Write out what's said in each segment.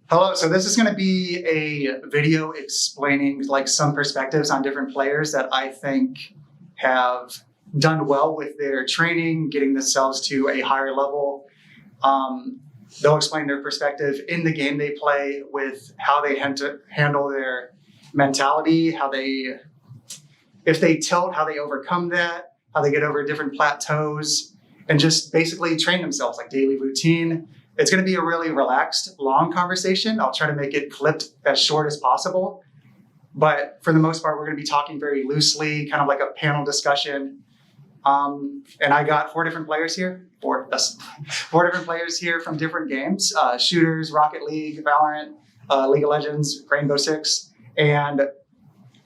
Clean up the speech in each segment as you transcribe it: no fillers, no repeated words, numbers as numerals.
Hello, so this is going to be a video explaining like some perspectives on different players that I think have done well with their training, getting themselves to a higher level. They'll explain their perspective in the game they play with how they handle their mentality, if they tilt, how they overcome that, how they get over different plateaus, and just basically train themselves, like daily routine. It's going to be a really relaxed, long conversation. I'll try to make it clipped as short as possible. But for the most part, we're going to be talking very loosely, kind of like a panel discussion. And I got four different players here from different games, shooters, Rocket League, Valorant, League of Legends, Rainbow Six, and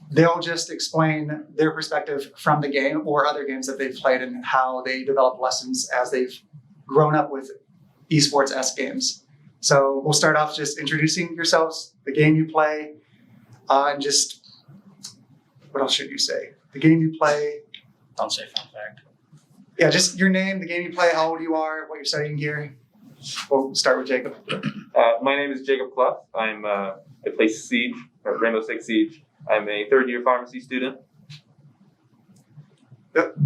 they'll just explain their perspective from the game or other games that they've played and how they develop lessons as they've grown up with Esports-esque games. So we'll start off just introducing yourselves, the game you play, and just, what else should you say? The game you play. Don't say fun fact. Yeah, just your name, the game you play, how old you are, what you're studying here. We'll start with Jacob. My name is Jacob Clough. I play Siege, or Rainbow Six Siege. I'm a third-year pharmacy student. Yep.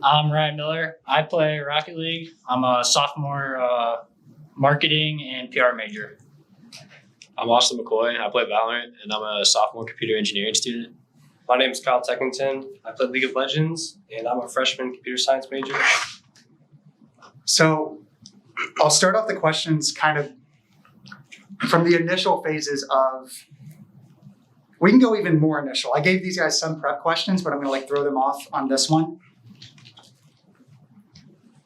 I'm Ryan Miller. I play Rocket League. I'm a sophomore marketing and PR major. I'm Austin McCoy. I play Valorant, and I'm a sophomore computer engineering student. My name is Kyle Teckington. I play League of Legends, and I'm a freshman computer science major. So I'll start off the questions kind of from the initial phases of, we can go even more initial. I gave these guys some prep questions, but I'm going to throw them off on this one.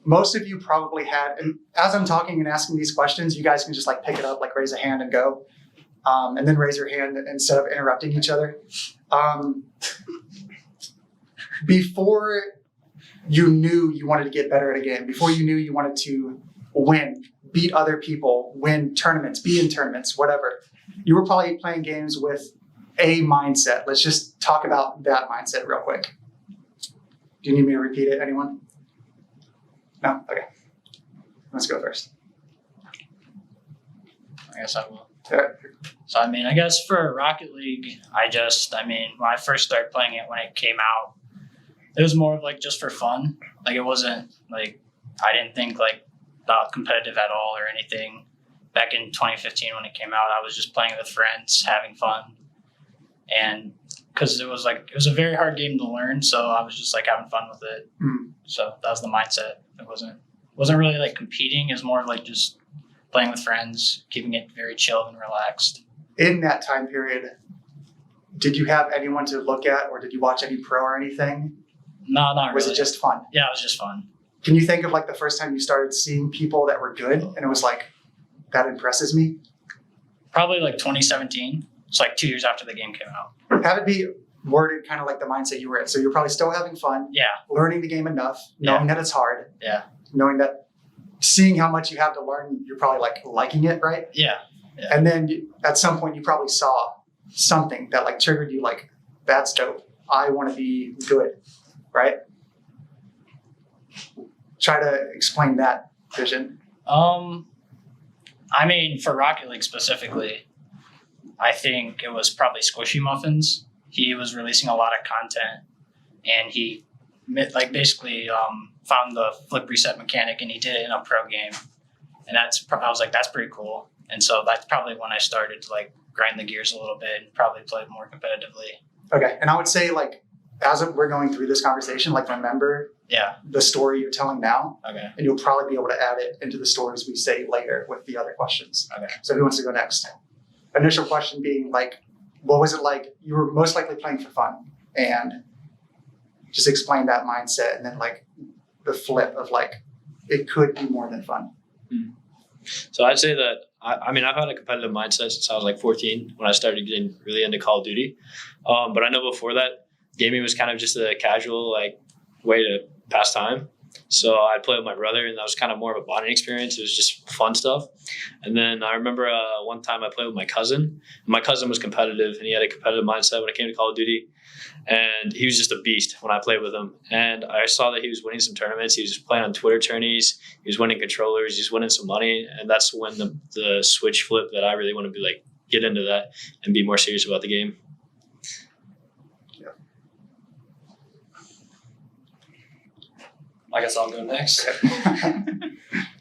Most of you probably had, and as I'm talking and asking these questions, you guys can just pick it up, raise a hand and go, and then raise your hand instead of interrupting each other. Before you knew you wanted to get better at a game, before you knew you wanted to win, beat other people, win tournaments, be in tournaments, whatever, you were probably playing games with a mindset. Let's just talk about that mindset real quick. Do you need me to repeat it, anyone? No? Okay. Let's go first. I guess I will. All right. So, I guess for Rocket League, when I first started playing it, when it came out, it was more of just for fun. It wasn't I didn't think about competitive at all or anything. Back in 2015 when it came out, I was just playing with friends, having fun. And because it was a very hard game to learn, so I was just having fun with it. So that was the mindset. It wasn't really competing. It was more of just playing with friends, keeping it very chilled and relaxed. In that time period, did you have anyone to look at, or did you watch any pro or anything? No, not really. Was it just fun? Yeah, it was just fun. Can you think of the first time you started seeing people that were good and it was that impresses me? Probably 2017. It's 2 years after the game came out. Have it be worded kind of like the mindset you were in. So you're probably still having fun. Yeah. Learning the game enough, knowing that it's hard. Yeah. Knowing that, seeing how much you have to learn, you're probably liking it, right? Yeah. And then at some point you probably saw something that triggered you that's dope. I want to be good, right? Try to explain that vision. For Rocket League specifically, I think it was probably Squishy Muffins. He was releasing a lot of content, and he found the flip reset mechanic, and he did it in a pro game. And I was that's pretty cool. And so that's probably when I started to grind the gears a little bit and probably play more competitively. Okay, and I would say as we're going through this conversation, remember the story you're telling now. Okay. And you'll probably be able to add it into the stories we say later with the other questions. Okay. So who wants to go next? Initial question being what was it like? You were most likely playing for fun, and just explain that mindset, and then the flip of it could be more than fun. So I'd say that I've had a competitive mindset since I was 14 when I started getting really into Call of Duty. But I know before that, gaming was kind of just a casual way to pass time. So I'd play with my brother, and that was kind of more of a bonding experience. It was just fun stuff. And then I remember one time I played with my cousin. My cousin was competitive, and he had a competitive mindset when it came to Call of Duty. And he was just a beast when I played with him. And I saw that he was winning some tournaments. He was playing on Twitter tourneys. He was winning controllers. He was winning some money. And that's when the switch flipped that I really want to be like, get into that and be more serious about the game. I guess I'll go next.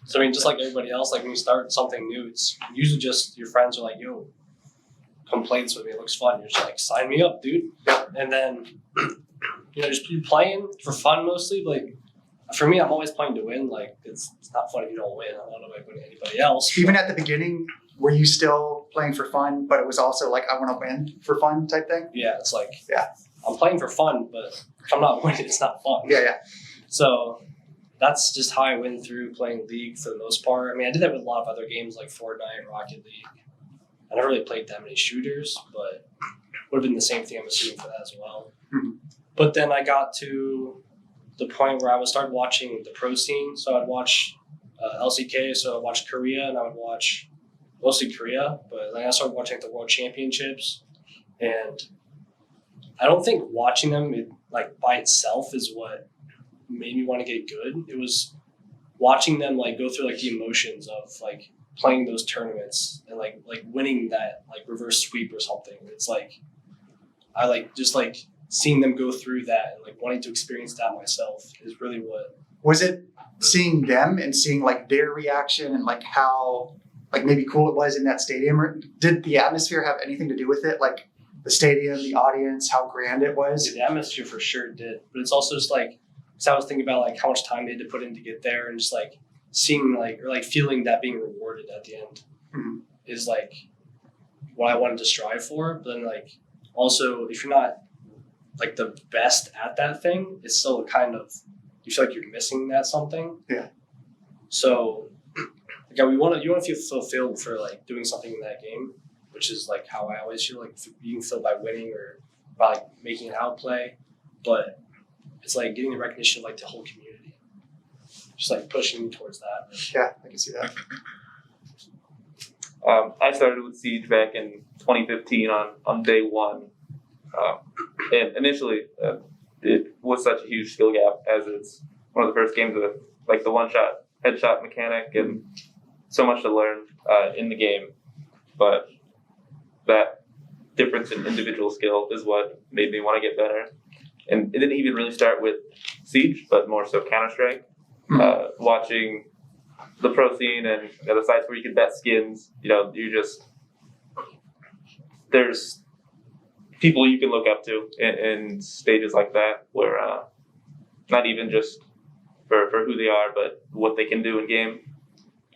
So I mean, just like everybody else, like when you start something new, it's usually just your friends are like, "Yo, come play this with me. It looks fun." You're just like, "Sign me up, dude." And then just you playing for fun mostly. Like for me, I'm always playing to win. Like it's not fun if you don't win. I don't know about anybody else. Even at the beginning, were you still playing for fun, but it was also like, I want to win for fun type thing? Yeah, it's like Yeah. I'm playing for fun, but if I'm not winning, it's not fun. Yeah. So that's just how I went through playing League for the most part. I mean, I did that with a lot of other games like Fortnite, Rocket League. I never really played that many shooters, but would have been the same thing, I'm assuming, for that as well. Mhm. But then I got to the point where I would start watching the pro scene. So I'd watch LCK, so I'd watch Korea, and I would watch mostly Korea. But then I started watching the World Championships, and I don't think watching them by itself is what made me want to get good. It was watching them like go through like the emotions of like playing those tournaments and like winning that like reverse sweep or something. It's like I like just like seeing them go through that and like wanting to experience that myself is really what. Was it seeing them and seeing like their reaction and like how like maybe cool it was in that stadium? Or did the atmosphere have anything to do with it? Like the stadium, the audience, how grand it was? The atmosphere for sure did, but it's also just like, because I was thinking about like how much time they had to put in to get there, and just like seeing like or like feeling that being rewarded at the end Mhm. is like what I wanted to strive for. But then like also if you're not like the best at that thing, it's still kind of you feel like you're missing that something. Yeah. So yeah, you want to feel fulfilled for like doing something in that game, which is like how I always feel like you can feel by winning or by like making an outplay, but it's like getting the recognition of like the whole community, just like pushing me towards that. Yeah, I can see that. I started with Siege back in 2015 on day one. And initially, it was such a huge skill gap as it's one of the first games with like the one-shot headshot mechanic and so much to learn in the game. But that difference in individual skill is what made me want to get better. And it didn't even really start with Siege, but more so Counter-Strike. Watching the pro scene and the sites where you can bet skins, there's people you can look up to in stages like that where not even just for who they are, but what they can do in game.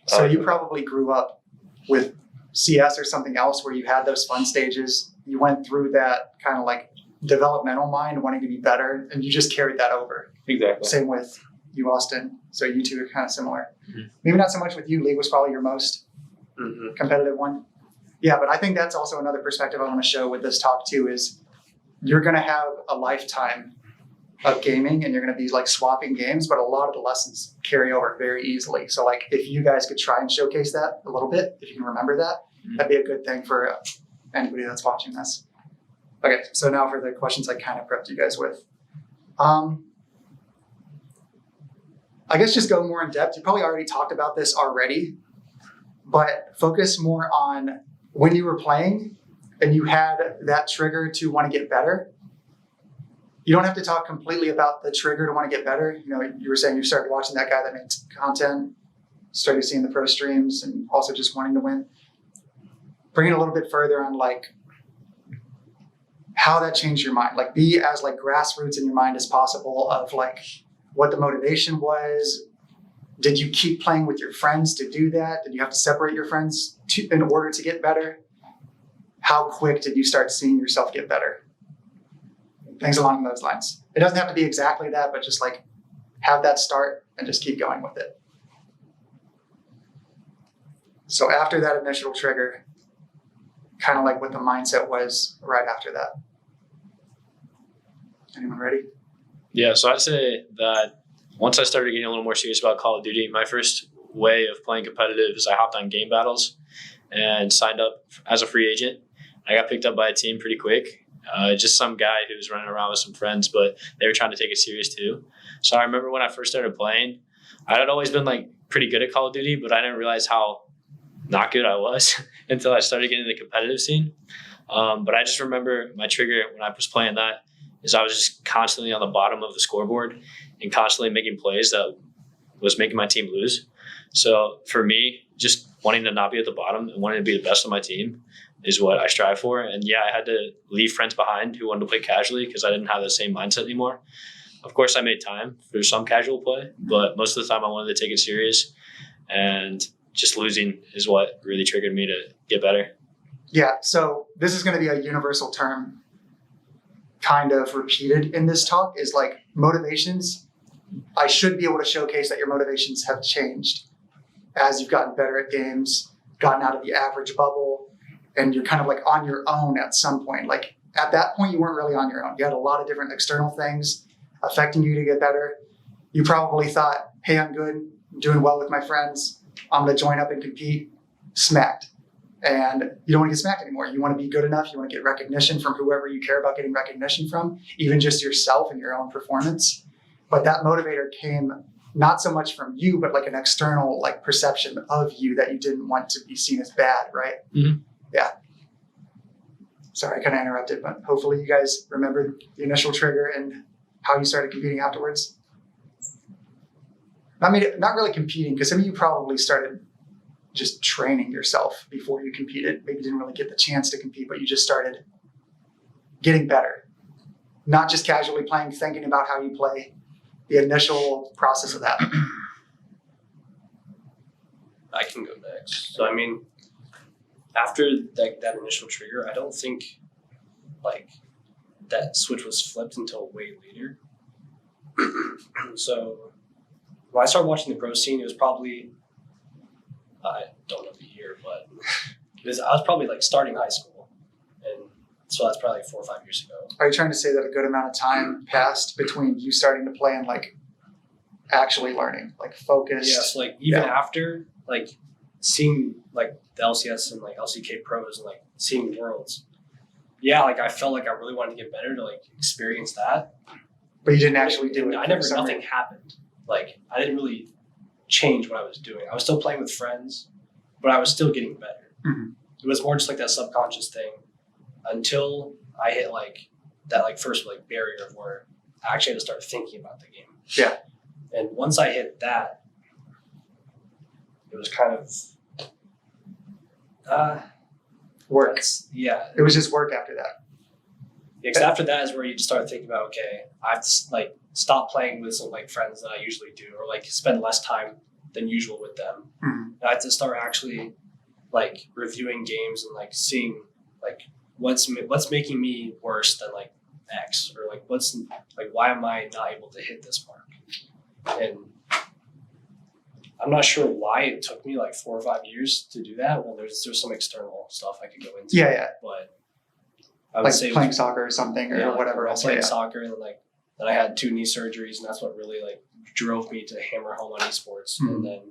So you probably grew up with CS or something else where you had those fun stages. You went through that kind of like developmental mind, wanting to be better, and you just carried that over. Exactly. Same with you, Austin. So you two are kind of similar. Mhm. Maybe not so much with you. League was probably your most Mm-hmm. competitive one. Yeah, but I think that's also another perspective I want to show with this talk too is you're going to have a lifetime of gaming and you're going to be like swapping games, but a lot of the lessons carry over very easily. So like if you guys could try and showcase that a little bit, if you can remember that, that'd be a good thing for anybody that's watching this. Okay, so now for the questions I kind of prepped you guys with. I guess just go more in depth. You probably already talked about this already, but focus more on when you were playing and you had that trigger to want to get better. You don't have to talk completely about the trigger to want to get better. You were saying you started watching that guy that made content, started seeing the pro streams, and also just wanting to win. Bring it a little bit further on like how that changed your mind. Like be as like grassroots in your mind as possible of like what the motivation was. Did you keep playing with your friends to do that? Did you have to separate your friends in order to get better? How quick did you start seeing yourself get better? Things along those lines. It doesn't have to be exactly that, but just like have that start and just keep going with it. So after that initial trigger, kind of like what the mindset was right after that. Anyone ready? Yeah, so I'd say that once I started getting a little more serious about Call of Duty, my first way of playing competitive is I hopped on Game Battles and signed up as a free agent. I got picked up by a team pretty quick. Just some guy who was running around with some friends, but they were trying to take it serious too. So I remember when I first started playing, I had always been like pretty good at Call of Duty, but I didn't realize how not good I was until I started getting the competitive scene. But I just remember my trigger when I was playing that is I was just constantly on the bottom of the scoreboard and constantly making plays that was making my team lose. So for me, just wanting to not be at the bottom and wanting to be the best on my team is what I strive for. And yeah, I had to leave friends behind who wanted to play casually because I didn't have the same mindset anymore. Of course, I made time for some casual play, but most of the time I wanted to take it serious. And just losing is what really triggered me to get better. Yeah, so this is going to be a universal term kind of repeated in this talk is like motivations. I should be able to showcase that your motivations have changed as you've gotten better at games, gotten out of the average bubble, and you're kind of like on your own at some point. Like at that point, you weren't really on your own. You had a lot of different external things affecting you to get better. You probably thought, hey, I'm good, I'm doing well with my friends, I'm going to join up and compete. Smacked. And you don't want to get smacked anymore. You want to be good enough. You want to get recognition from whoever you care about getting recognition from, even just yourself and your own performance. But that motivator came not so much from you, but like an external like perception of you that you didn't want to be seen as bad, right? Mm-hmm. Yeah. Sorry, I kind of interrupted, but hopefully you guys remember the initial trigger and how you started competing afterwards. Not really competing, because some of you probably started just training yourself before you competed. Maybe didn't really get the chance to compete, but you just started getting better. Not just casually playing, thinking about how you play, the initial process of that. I can go next. So, I mean, after that initial trigger, I don't think like that switch was flipped until way later. So when I started watching the pro scene, it was probably, I don't know the year, but I was probably like starting high school. And so that's probably like 4 or 5 years ago. Are you trying to say that a good amount of time passed between you starting to play and like actually learning, like focused? Yeah, so like even after like seeing like the LCS and like LCK pros and like seeing worlds, yeah, like I felt like I really wanted to get better to like experience that. But you didn't actually do it. Nothing happened. Like I didn't really change what I was doing. I was still playing with friends, but I was still getting better. Mm-hmm. It was more just like that subconscious thing until I hit like that like first like barrier of where I actually had to start thinking about the game. Yeah. And once I hit that, it was kind of work. Yeah. It was just work after that. Because after that is where you just start thinking about, okay, I have to like stop playing with some like friends that I usually do, or like spend less time than usual with them. Mm-hmm. And I have to start actually like reviewing games and like seeing like what's making me worse than like X, or like what's like why am I not able to hit this mark? And I'm not sure why it took me like 4 or 5 years to do that. Well, there's some external stuff I could go into. Yeah. But I would like say playing soccer or something or whatever else. Playing soccer, and then I had 2 knee surgeries, and that's what really like drove me to hammer home on esports. Mm-hmm. And then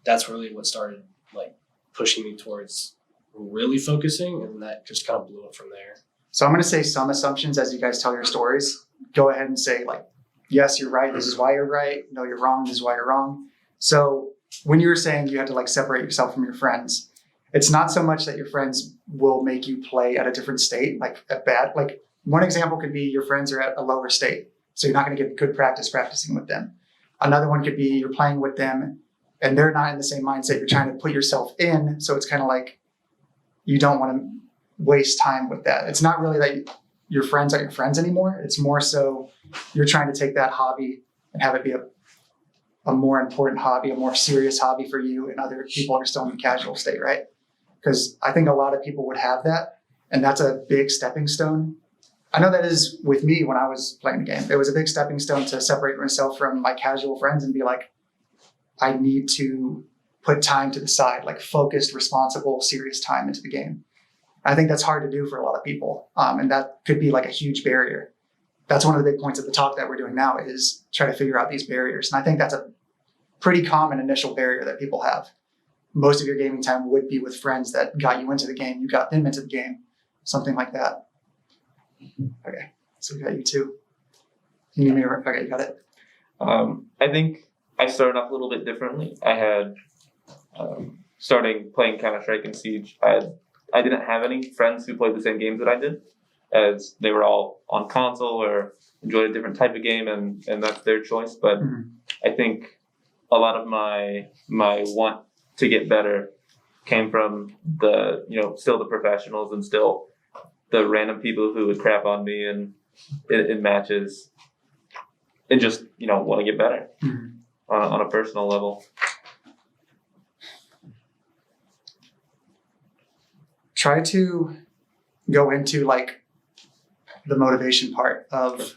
that's really what started like pushing me towards really focusing, and that just kind of blew up from there. So I'm going to say some assumptions as you guys tell your stories. Go ahead and say like, yes, you're right. This is why you're right. No, you're wrong. This is why you're wrong. So when you were saying you had to like separate yourself from your friends, it's not so much that your friends will make you play at a different state, like at bad. Like one example could be your friends are at a lower state, so you're not going to get good practice practicing with them. Another one could be you're playing with them and they're not in the same mindset. You're trying to put yourself in, so it's kind of like you don't want to waste time with that. It's not really that your friends aren't your friends anymore. It's more so you're trying to take that hobby and have it be a more important hobby, a more serious hobby for you, and other people are still in the casual state, right? Because I think a lot of people would have that, and that's a big stepping stone. I know that is with me when I was playing the game. It was a big stepping stone to separate myself from my casual friends and be like, I need to put time to the side, like focused, responsible, serious time into the game. I think that's hard to do for a lot of people, and that could be like a huge barrier. that's one of the big points of the talk that we're doing now is try to figure out these barriers. And I think that's a pretty common initial barrier that people have. Most of your gaming time would be with friends that got you into the game. You got them into the game, something like that. Okay, so we got you too. You need me to, okay, you got it. I think I started off a little bit differently. I had starting playing Counter-Strike and Siege. I didn't have any friends who played the same games that I did, as they were all on console or enjoyed a different type of game, and that's their choice. But I think a lot of my want to get better came from the, still the professionals and still the random people who would crap on me in matches and just, want to get better on a personal level. Try to go into like the motivation part of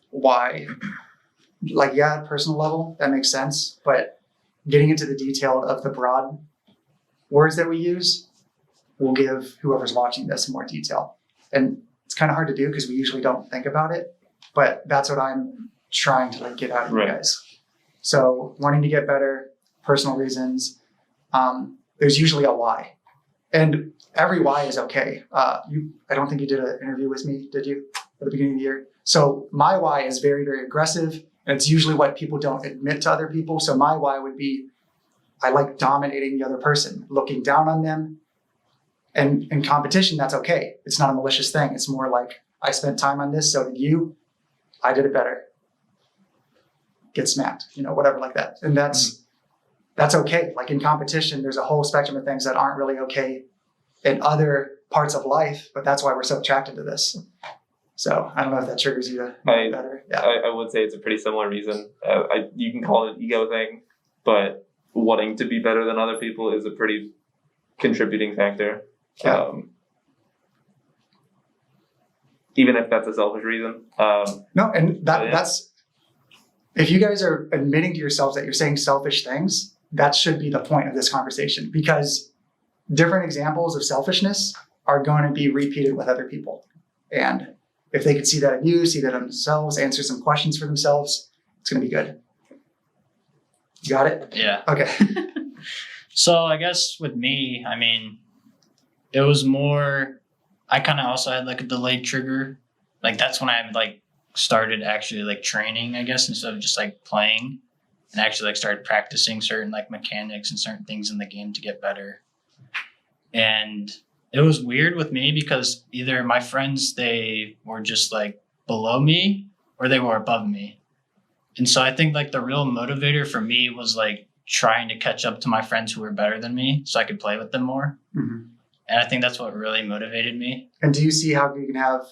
why, like, yeah, personal level, that makes sense, but getting into the detail of the broad words that we use will give whoever's watching this more detail. And it's kind of hard to do because we usually don't think about it, but that's what I'm trying to like get out of you guys. So wanting to get better, personal reasons, there's usually a why. And every why is okay. I don't think you did an interview with me, did you, at the beginning of the year? So my why is very, very aggressive. And it's usually what people don't admit to other people. So my why would be, I like dominating the other person, looking down on them. And in competition, that's okay. It's not a malicious thing. It's more like, I spent time on this, so did you. I did it better. Get smacked, whatever like that. And that's okay. Like in competition, there's a whole spectrum of things that aren't really okay in other parts of life, but that's why we're so attracted to this. So I don't know if that triggers you to better. Yeah. I would say it's a pretty similar reason. You can call it an ego thing, but wanting to be better than other people is a pretty contributing factor. Yeah. Even if that's a selfish reason. No, and that's, if you guys are admitting to yourselves that you're saying selfish things, that should be the point of this conversation, because different examples of selfishness are going to be repeated with other people. And if they could see that in you, see that in themselves, answer some questions for themselves, it's going to be good. You got it? Yeah. Okay. So I guess with me, I mean, it was more, I kind of also had like a delayed trigger. Like that's when I like started actually like training, I guess, instead of just like playing, and actually like started practicing certain like mechanics and certain things in the game to get better. And it was weird with me because either my friends, they were just like below me or they were above me. And so I think like the real motivator for me was like trying to catch up to my friends who were better than me so I could play with them more. Mm-hmm. And I think that's what really motivated me. And do you see how you can have,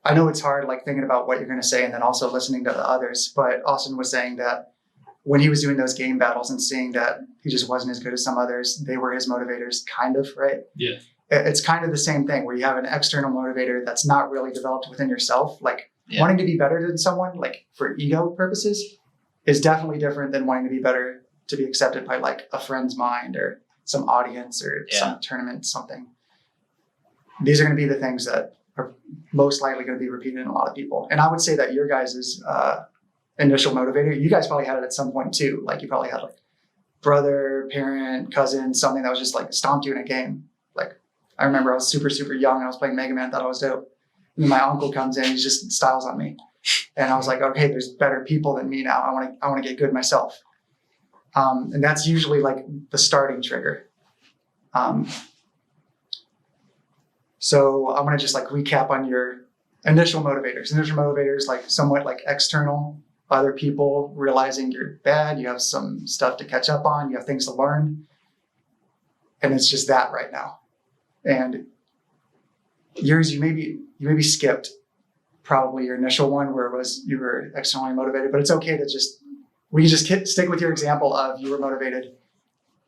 I know it's hard like thinking about what you're going to say and then also listening to the others, but Austin was saying that when he was doing those game battles and seeing that he just wasn't as good as some others, they were his motivators, kind of, right? Yeah. It's kind of the same thing where you have an external motivator that's not really developed within yourself. Like wanting to be better than someone, like for ego purposes, is definitely different than wanting to be better to be accepted by like a friend's mind or some audience or some tournament, something. These are going to be the things that are most likely going to be repeated in a lot of people. And I would say that your guys' initial motivator, you guys probably had it at some point too. Like you probably had like brother, parent, cousin, something that was just like stomped you in a game. Like I remember I was super, super young and I was playing Mega Man, thought I was dope. And then my uncle comes in, he just styles on me. And I was like, okay, there's better people than me now. I want to get good myself. And that's usually like the starting trigger. So I'm going to just like recap on your initial motivators. Initial motivators, like somewhat like external, other people realizing you're bad, you have some stuff to catch up on, you have things to learn. And it's just that right now. And yours, you maybe skipped probably your initial one where it was you were externally motivated, but it's okay to we can just stick with your example of you were motivated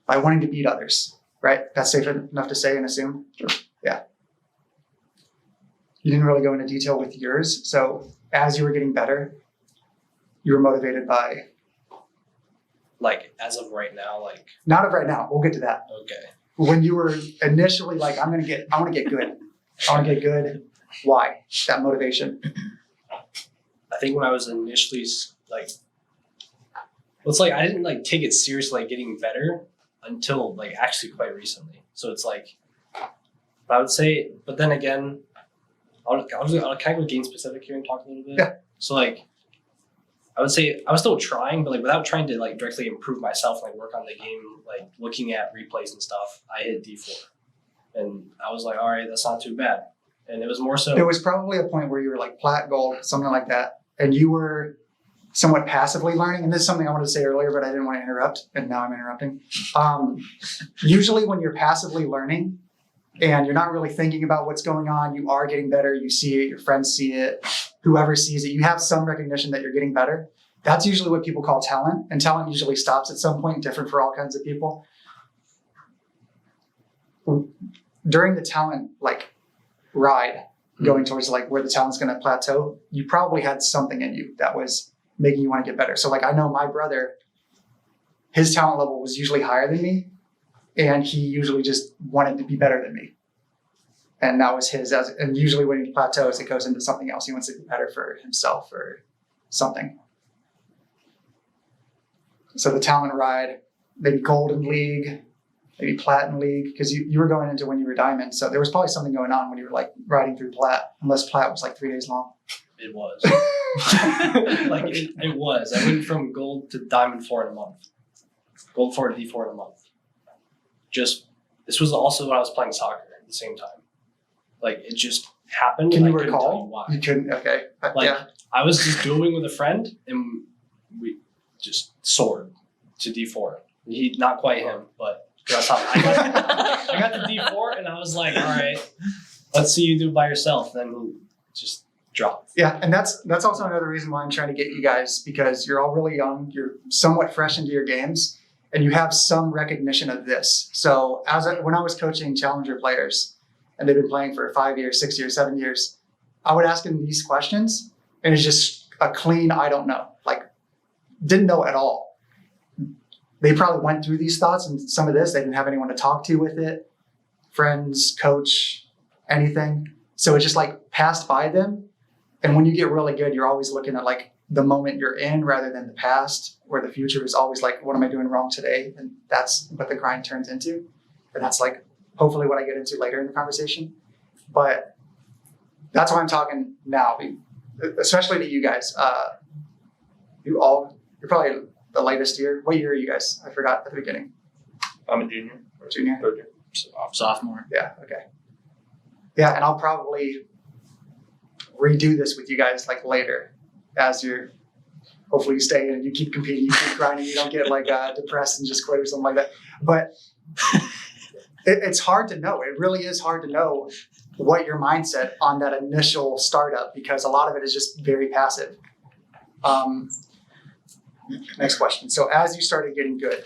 by wanting to beat others, right? That's safe enough to say and assume? Sure. Yeah. You didn't really go into detail with yours. So as you were getting better, you were motivated by? Like as of right now, like. Not of right now. We'll get to that. Okay. When you were initially like, I want to get good. I want to get good. Why? That motivation. I think when I was initially like, well, it's like I didn't like take it seriously, like getting better until like actually quite recently. So it's like, I would say, but then again, I'll kind of go game specific here and talk a little bit. Yeah. So like, I would say I was still trying, but like without trying to like directly improve myself, like work on the game, like looking at replays and stuff, I hit D4, and I was like, all right, that's not too bad. And it was more so. There was probably a point where you were like plat gold, something like that, and you were somewhat passively learning. And this is something I wanted to say earlier, but I didn't want to interrupt, and now I'm interrupting. Usually when you're passively learning and you're not really thinking about what's going on, you are getting better, you see it, your friends see it, whoever sees it, you have some recognition that you're getting better. That's usually what people call talent, and talent usually stops at some point, different for all kinds of people. During the talent like ride, going towards like where the talent's going to plateau, you probably had something in you that was making you want to get better. So like I know my brother, his talent level was usually higher than me, and he usually just wanted to be better than me. And that was his, and usually when he plateaus, it goes into something else. He wants to be better for himself or something. So the talent ride, maybe Golden League, maybe Platinum League, because you were going into when you were Diamond. So there was probably something going on when you were like riding through Plat, unless Plat was like 3 days long. It was. Like it was. I went from gold to Diamond 4 in a month. Gold 4 to D4 in a month. This was also when I was playing soccer at the same time. Like it just happened. Can and you I couldn't tell you recall? why. You couldn't, okay. Like Yeah. I was just dueling with a friend and we just soared to D4. He, not quite him, but that's how I got to D4 and I was like, all right, let's see you do it by yourself. Then he just dropped. Yeah, and that's also another reason why I'm trying to get you guys, because you're all really young, you're somewhat fresh into your games, and you have some recognition of this. So when I was coaching challenger players, and they've been playing for 5 years, 6 years, 7 years, I would ask them these questions, and it's just a clean I don't know, like didn't know at all. They probably went through these thoughts and some of this, they didn't have anyone to talk to with it, friends, coach, anything. So it just like passed by them. And when you get really good, you're always looking at like the moment you're in rather than the past, where the future is always like, what am I doing wrong today? And that's what the grind turns into. And that's like hopefully what I get into later in the conversation. But that's why I'm talking now, especially to you guys. You're probably the latest year. What year are you guys? I forgot at the beginning. I'm a junior. Junior? Third year. Sophomore. Yeah, okay. Yeah, and I'll probably redo this with you guys like later as you're, hopefully you stay in and you keep competing, you keep grinding, you don't get like depressed and just quit or something like that. But it's hard to know. It really is hard to know what your mindset on that initial startup, because a lot of it is just very passive. Next question. So as you started getting good,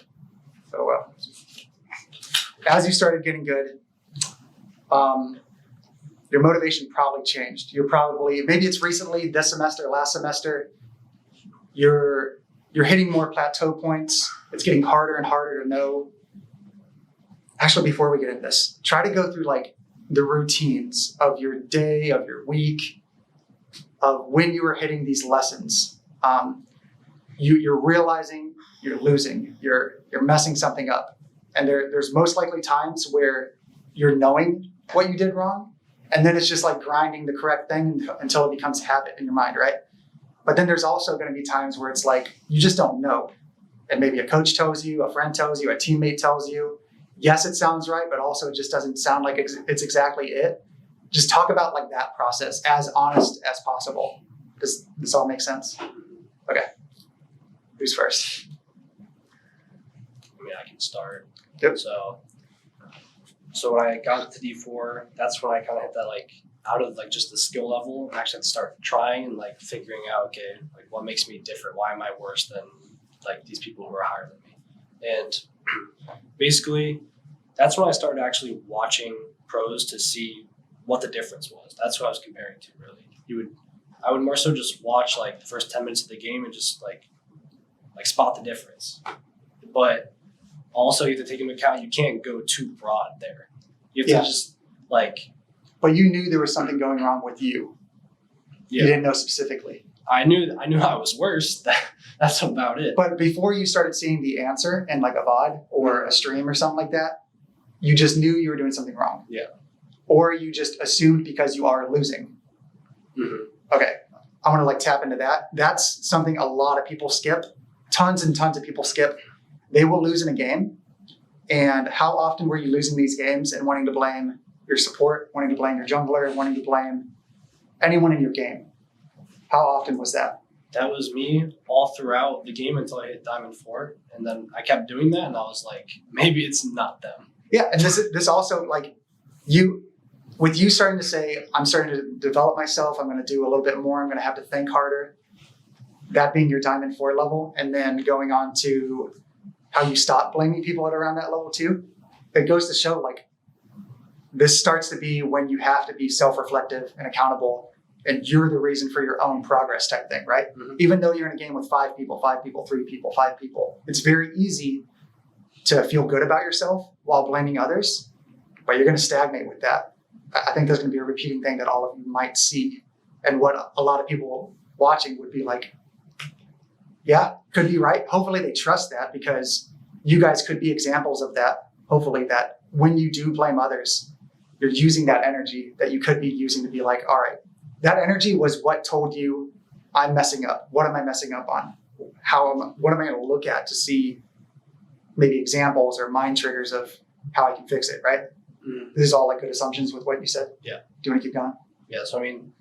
your motivation probably changed. You're probably, maybe it's recently, this semester, last semester, you're hitting more plateau points. It's getting harder and harder to know. Actually, before we get into this, try to go through like the routines of your day, of your week, of when you were hitting these lessons. You're realizing you're losing, you're messing something up. And there's most likely times where you're knowing what you did wrong, and then it's just like grinding the correct thing until it becomes habit in your mind, right? But then there's also going to be times where it's like you just don't know. And maybe a coach tells you, a friend tells you, a teammate tells you, yes, it sounds right, but also it just doesn't sound like it's exactly it. Just talk about like that process as honest as possible. Does this all make sense? Okay. Who's first? I mean, I can start. Yep. So when I got to D4, that's when I kind of hit that like out of like just the skill level and actually had to start trying and like figuring out, okay, like what makes me different? Why am I worse than like these people who are higher than me? And basically, that's when I started actually watching pros to see what the difference was. That's what I was comparing to, really. I would more so just watch like the first 10 minutes of the game and just like spot the difference. But also you have to take into account you can't go too broad there. You have to just like. But you knew there was something going wrong with you. Yeah. You didn't know specifically. I knew I was worse. That's about it. But before you started seeing the answer in like a VOD or a stream or something like that, you just knew you were doing something wrong. Yeah. Or you just assumed because you are losing. Mm-hmm. Okay. I want to like tap into that. That's something a lot of people skip. Tons and tons of people skip. They will lose in a game. And how often were you losing these games and wanting to blame your support, wanting to blame your jungler, wanting to blame anyone in your game? How often was that? That was me all throughout the game until I hit Diamond 4. And then I kept doing that, and I was like, maybe it's not them. Yeah, and this also, like, with you starting to say, I'm starting to develop myself, I'm going to do a little bit more, I'm going to have to think harder, that being your Diamond 4 level, and then going on to how you stop blaming people at around that level too, it goes to show, like, this starts to be when you have to be self-reflective and accountable, and you're the reason for your own progress type thing, right? Mm-hmm. Even though you're in a game with 5 people, 3 people, 5 people, it's very easy to feel good about yourself while blaming others, but you're going to stagnate with that. I think there's going to be a repeating thing that all of you might see, and what a lot of people watching would be like, yeah, could be right. Hopefully they trust that, because you guys could be examples of that. Hopefully that when you do blame others, you're using that energy that you could be using to be like, all right, that energy was what told you I'm messing up. What am I messing up on? What am I going to look at to see maybe examples or mind triggers of how I can fix it, right? Mm-hmm. This is all like good assumptions with what you said. Yeah. Do you want to keep going? Yeah, so I mean,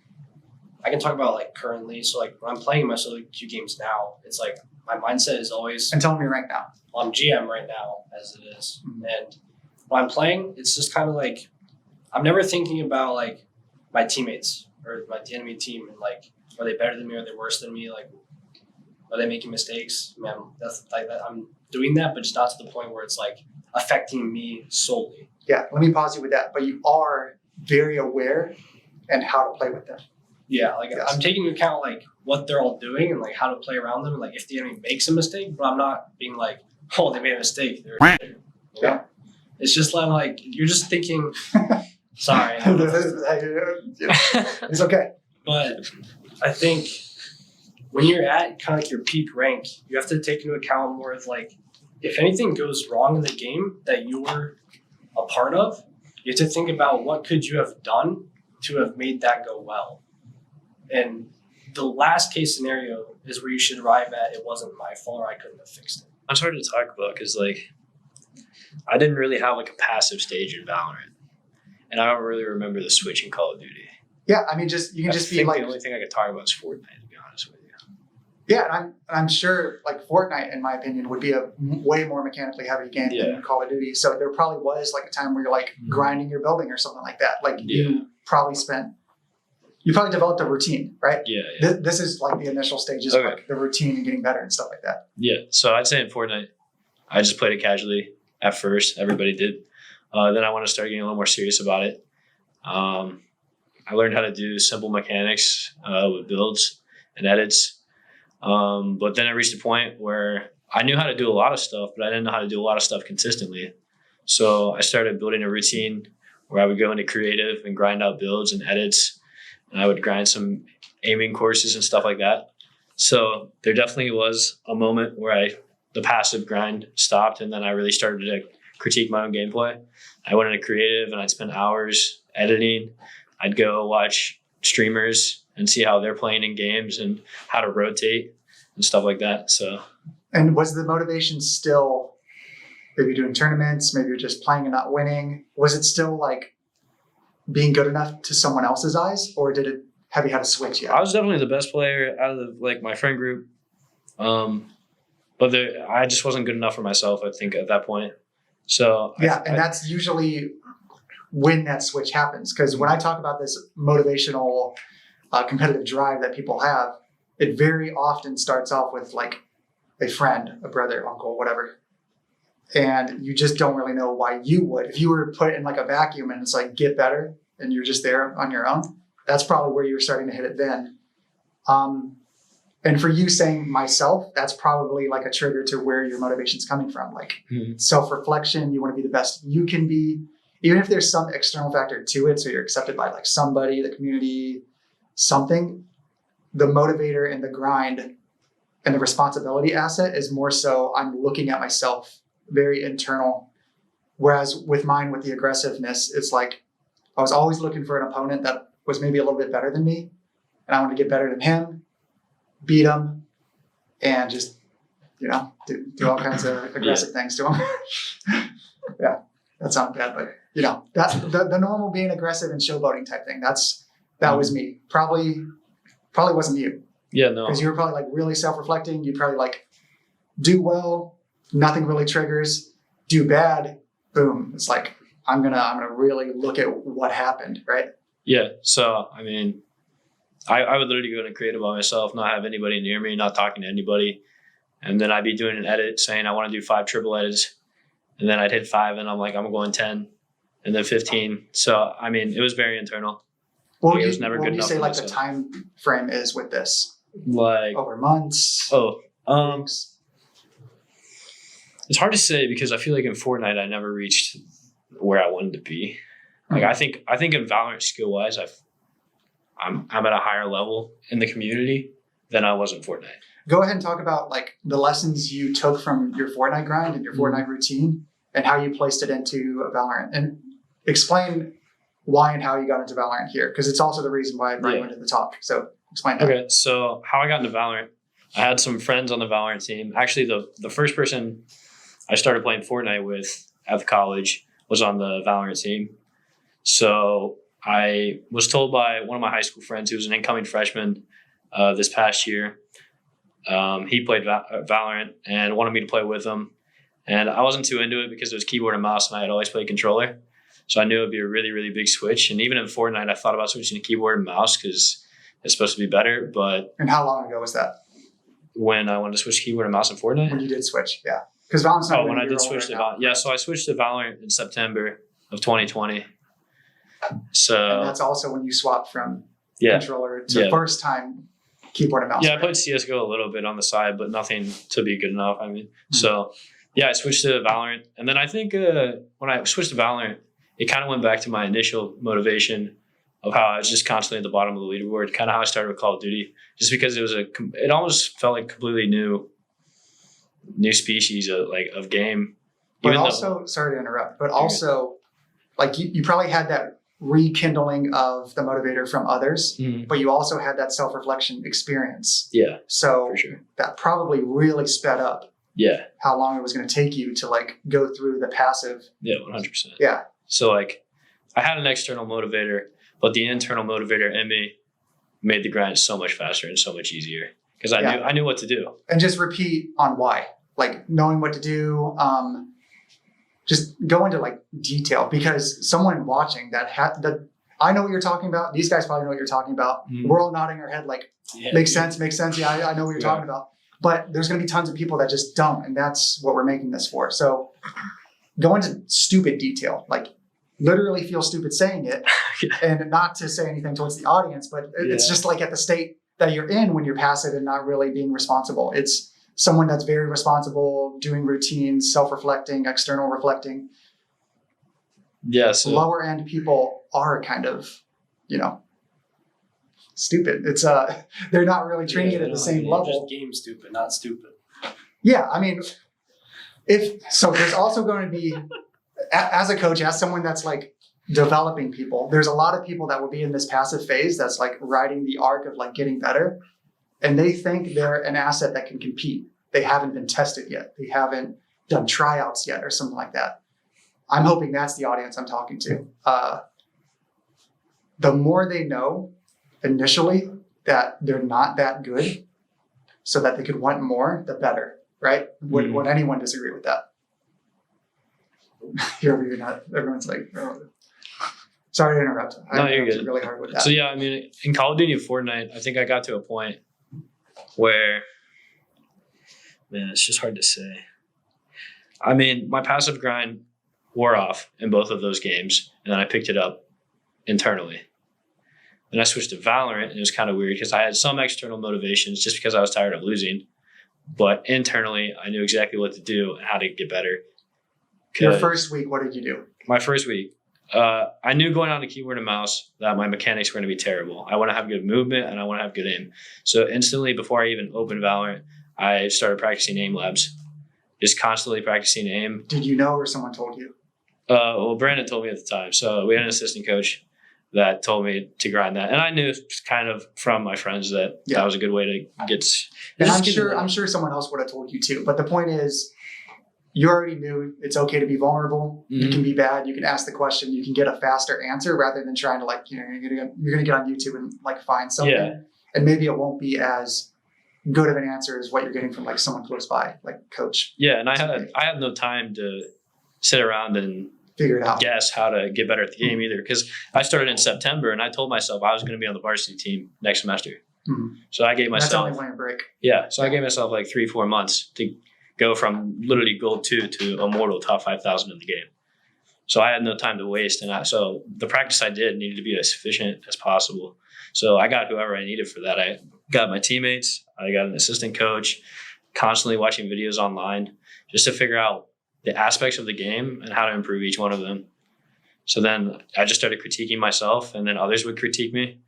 I can talk about like currently. So like when I'm playing my solo queue games now, it's like my mindset is always, And tell me your rank now. I'm GM right now as it is. Mhm. And when I'm playing, it's just kind of like, I'm never thinking about like my teammates or the enemy team and like, are they better than me? Are they worse than me? Like, are they making mistakes? Man, that's like that. I'm doing that, but just not to the point where it's like affecting me solely. Yeah, let me pause you with that. But you are very aware and how to play with them. Yeah, like Yes. I'm taking into account like what they're all doing and like how to play around them and like if the enemy makes a mistake, but I'm not being like, oh, they made a mistake. They're, you know? Yeah. It's just like you're just thinking. Sorry, I don't know if it's- It's okay. but I think when you're at kind of like your peak rank, you have to take into account more of like if anything goes wrong in the game that you were a part of, you have to think about what could you have done to have made that go well. And the last case scenario is where you should arrive at it wasn't my fault or I couldn't have fixed it. It's hard to talk about because like I didn't really have like a passive stage in Valorant, and I don't really remember the switch in Call of Duty. Yeah, I mean, you can just be like, the only thing I could talk about is Fortnite, to be honest with you. yeah, and I'm sure like Fortnite, in my opinion, would be a way more mechanically heavy game than Call of Duty. So there probably was like a time where you're like grinding your building or something like that. Like you probably developed a routine, right? Yeah. This is like the initial stages of like the routine and getting better and stuff like that. Yeah. So I'd say in Fortnite, I just played it casually at first. Everybody did. Then I want to start getting a little more serious about it. I learned how to do simple mechanics with builds and edits. But then I reached a point where I knew how to do a lot of stuff, but I didn't know how to do a lot of stuff consistently. So I started building a routine where I would go into creative and grind out builds and edits. And I would grind some aiming courses and stuff like that. So there definitely was a moment where the passive grind stopped, and then I really started to critique my own gameplay. I went into creative and I'd spend hours editing. I'd go watch streamers and see how they're playing in games and how to rotate and stuff like that. So, And was the motivation still maybe doing tournaments, maybe you're just playing and not winning? Was it still like being good enough to someone else's eyes, or have you had a switch yet? I was definitely the best player out of like my friend group. But I just wasn't good enough for myself, I think, at that point. So that's usually when that switch happens. Because when I talk about this motivational competitive drive that people have, it very often starts off with like a friend, a brother, uncle, whatever. And you just don't really know why you would. If you were put in like a vacuum and it's like, get better, and you're just there on your own, that's probably where you were starting to hit it then. And for you saying myself, that's probably like a trigger to where your motivation's coming from. Like self-reflection, you want to be the best you can be, even if there's some external factor to it. So you're accepted by like somebody, the community, something. the motivator and the grind and the responsibility asset is more so I'm looking at myself, very internal. Whereas with mine, with the aggressiveness, it's like I was always looking for an opponent that was maybe a little bit better than me, and I want to get better than him, beat him, and just do all kinds of aggressive things to him. Yeah, that sounds bad, but that's the normal being aggressive and showboating type thing. That was me. Probably wasn't you. Yeah, no. Because you were probably like really self-reflecting. You'd probably like do well, nothing really triggers. Do bad, boom. It's like I'm gonna really look at what happened, right? Yeah. So I mean, I would literally go and create it by myself, not have anybody near me, not talking to anybody, and then I'd be doing an edit saying I want to do 5 triple edits, and then I'd hit 5, and I'm like I'm going 10, and then 15. So I mean, it was very internal. What It was never would good you enough say for like the myself. time frame is with this? Like Over months? Weeks? it's hard to say because I feel like in Fortnite I never reached where I wanted to be. Like I think in Valorant skill wise I'm at a higher level in the community than I was in Fortnite. Go ahead and talk about like the lessons you took from your Fortnite grind and your Fortnite routine and how you placed it into Valorant, and explain why and how you got into Valorant here, because it's also the reason why I brought you into the talk. So explain that. Okay, so how I got into Valorant, I had some friends on the Valorant team. Actually, the first person I started playing Fortnite with at the college was on the Valorant team. So I was told by one of my high school friends who was an incoming freshman this past year. He played Valorant and wanted me to play with him. And I wasn't too into it because it was keyboard and mouse and I had always played controller. So I knew it would be a really, really big switch. And even in Fortnite, I thought about switching to keyboard and mouse because it's supposed to be better. But And how long ago was that? when I wanted to switch to keyboard and mouse in Fortnite, When you did switch, yeah. Because Valorant's not when really I did your switch role to right Valorant, yeah. So I switched to Valorant in September of 2020. now. And So that's also when you swapped from yeah, controller to Yeah. first time keyboard and mouse. yeah. I right? played CS:GO a little bit on the side, but nothing to be good enough. I mean, so yeah, I switched to Valorant, and then I think when I switched to Valorant, it kind of went back to my initial motivation of how I was just constantly at the bottom of the leaderboard. Kind of how I started with Call of Duty, just because it almost felt like completely new species of game. But Even also, sorry to interrupt, but also, like you probably had that rekindling of the motivator from others, Mhm. but you also had that self-reflection experience. Yeah, So for sure. that probably really sped up Yeah, how long it was going to take you to like go through the passive. yeah, 100%. Yeah. So like, I had an external motivator, but the internal motivator in me made the grind so much faster and so much easier because I knew what to do. And just repeat on why, like knowing what to do. Just go into like detail, because someone watching that I know what you're talking about. These guys probably know what you're talking about. Mhm. We're all nodding our head like, Yeah. makes sense. Yeah, I know what you're Yeah. talking about. But there's going to be tons of people that just don't, and that's what we're making this for. So go into stupid detail, like literally feel stupid saying it, and not to say anything towards the audience, but it's just like at the state that you're in when you're passive and not really being responsible. It's someone that's very responsible, doing routines, self-reflecting, external reflecting. Yeah, so Lower end people are kind of, stupid. It's they're not really treating it at the same level. Just game stupid, not stupid. Yeah, I mean, there's also going to be, as a coach, as someone that's like developing people, there's a lot of people that will be in this passive phase that's like riding the arc of like getting better, and they think they're an asset that can compete. They haven't been tested yet. They haven't done tryouts yet or something like that. I'm hoping that's the audience I'm talking to. The more they know initially that they're not that good, so that they could want more, the better, right? Would anyone disagree with that? You're not. Everyone's like, oh. Sorry to interrupt. No, I you're worked good. really hard with that. So yeah, I mean, in Call of Duty and Fortnite, I think I got to a point where, man, it's just hard to say. I mean, my passive grind wore off in both of those games, and then I picked it up internally. Then I switched to Valorant, and it was kind of weird because I had some external motivations just because I was tired of losing. But internally, I knew exactly what to do and how to get better. Your first week, what did you do? My first week, I knew going on the keyboard and mouse that my mechanics were going to be terrible. I want to have good movement and I want to have good aim. So instantly, before I even opened Valorant, I started practicing aim labs, just constantly practicing aim. Did you know or someone told you? Well, Brandon told me at the time. So we had an assistant coach that told me to grind that, and I knew kind of from my friends that that was a good way to get. And I'm sure someone else would have told you too. But the point is, you already knew it's okay to be vulnerable. Mm-hmm. It can be bad. You can ask the question. You can get a faster answer rather than trying to you're gonna get on YouTube and find something, and maybe it won't be as good of an answer as what you're getting from someone close by, like coach. Yeah, and I had no time to sit around and figure it out, guess how to get better at the game either, because I started in September and I told myself I was going to be on the varsity team next semester. Mm-hmm. So I gave myself that's only one break. Yeah, so I gave myself 3-4 months to go from literally gold 2 to immortal top 5,000 in the game. So I had no time to waste, and so the practice I did needed to be as efficient as possible. So I got whoever I needed for that. I got my teammates, I got an assistant coach, constantly watching videos online just to figure out the aspects of the game and how to improve each one of them. So then I just started critiquing myself, and then others would critique me,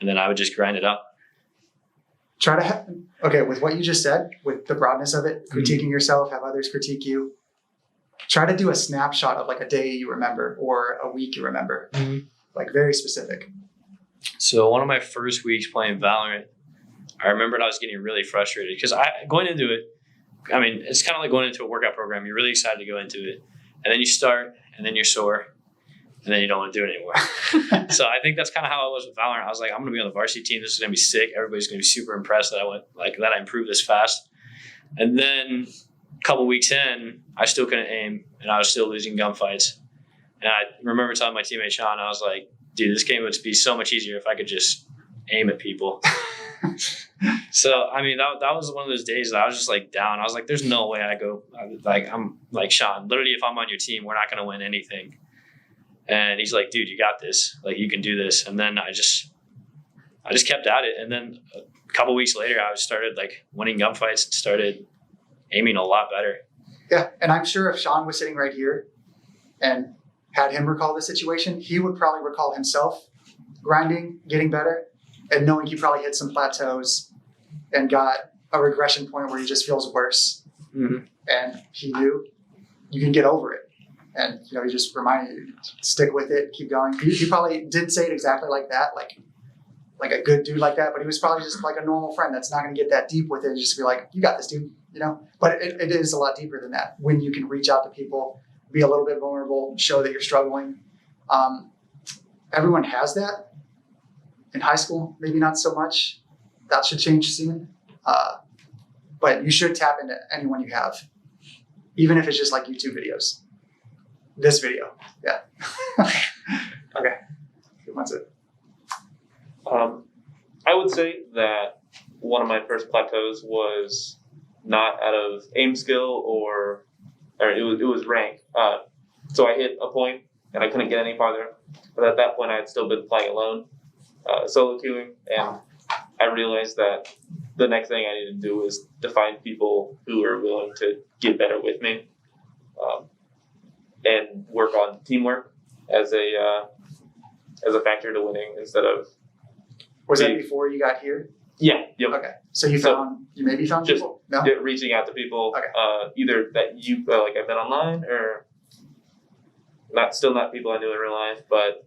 and then I would just grind it up. Try to with what you just said, with the broadness of it, critiquing yourself, have others critique you. Try to do a snapshot of a day you remember or a week you remember, very specific. So one of my first weeks playing Valorant, I remembered I was getting really frustrated because going into it, I mean, it's kind of like going into a workout program. You're really excited to go into it, and then you start, and then you're sore, and then you don't want to do it anymore. So I think that's kind of how it was with Valorant. I was like, I'm going to be on the varsity team. This is going to be sick. Everybody's going to be super impressed that I improved this fast. And then a couple weeks in, I still couldn't aim, and I was still losing gunfights. And I remember telling my teammate Sean, I was like, dude, this game would be so much easier if I could just aim at people. So, I mean, that was one of those days that I was just down. I was like, there's no way I'm like, Sean, literally, if I'm on your team, we're not going to win anything. And he's like, dude, you got this. You can do this. And then I just kept at it. And then a couple weeks later, I started winning gunfights and started aiming a lot better. Yeah. And I'm sure if Sean was sitting right here and had him recall the situation, he would probably recall himself grinding, getting better, and knowing he probably hit some plateaus and got a regression point where he just feels worse. Mm-hmm. And he knew you can get over it. And, he just reminded you, stick with it, keep going. He probably didn't say it exactly like that, like a good dude like that, but he was probably just a normal friend that's not going to get that deep with it and just be like, you got this, dude, But it is a lot deeper than that. When you can reach out to people, be a little bit vulnerable, show that you're struggling. Everyone has that. In high school, maybe not so much. That should change soon. But you should tap into anyone you have, even if it's just YouTube videos. This video, yeah. Okay, who wants it? I would say that one of my first plateaus was not out of aim skill or it was rank. So I hit a point and I couldn't get any farther. But at that point, I had still been playing alone, solo queuing, and I realized that the next thing I needed to do was to find people who are willing to get better with me, and work on teamwork as a factor to winning instead of. Was that before you got here? Yeah. Yep. Okay. So you maybe found just people? No. Reaching out to people, Okay. Either that you I've been online or not people I knew in real life, but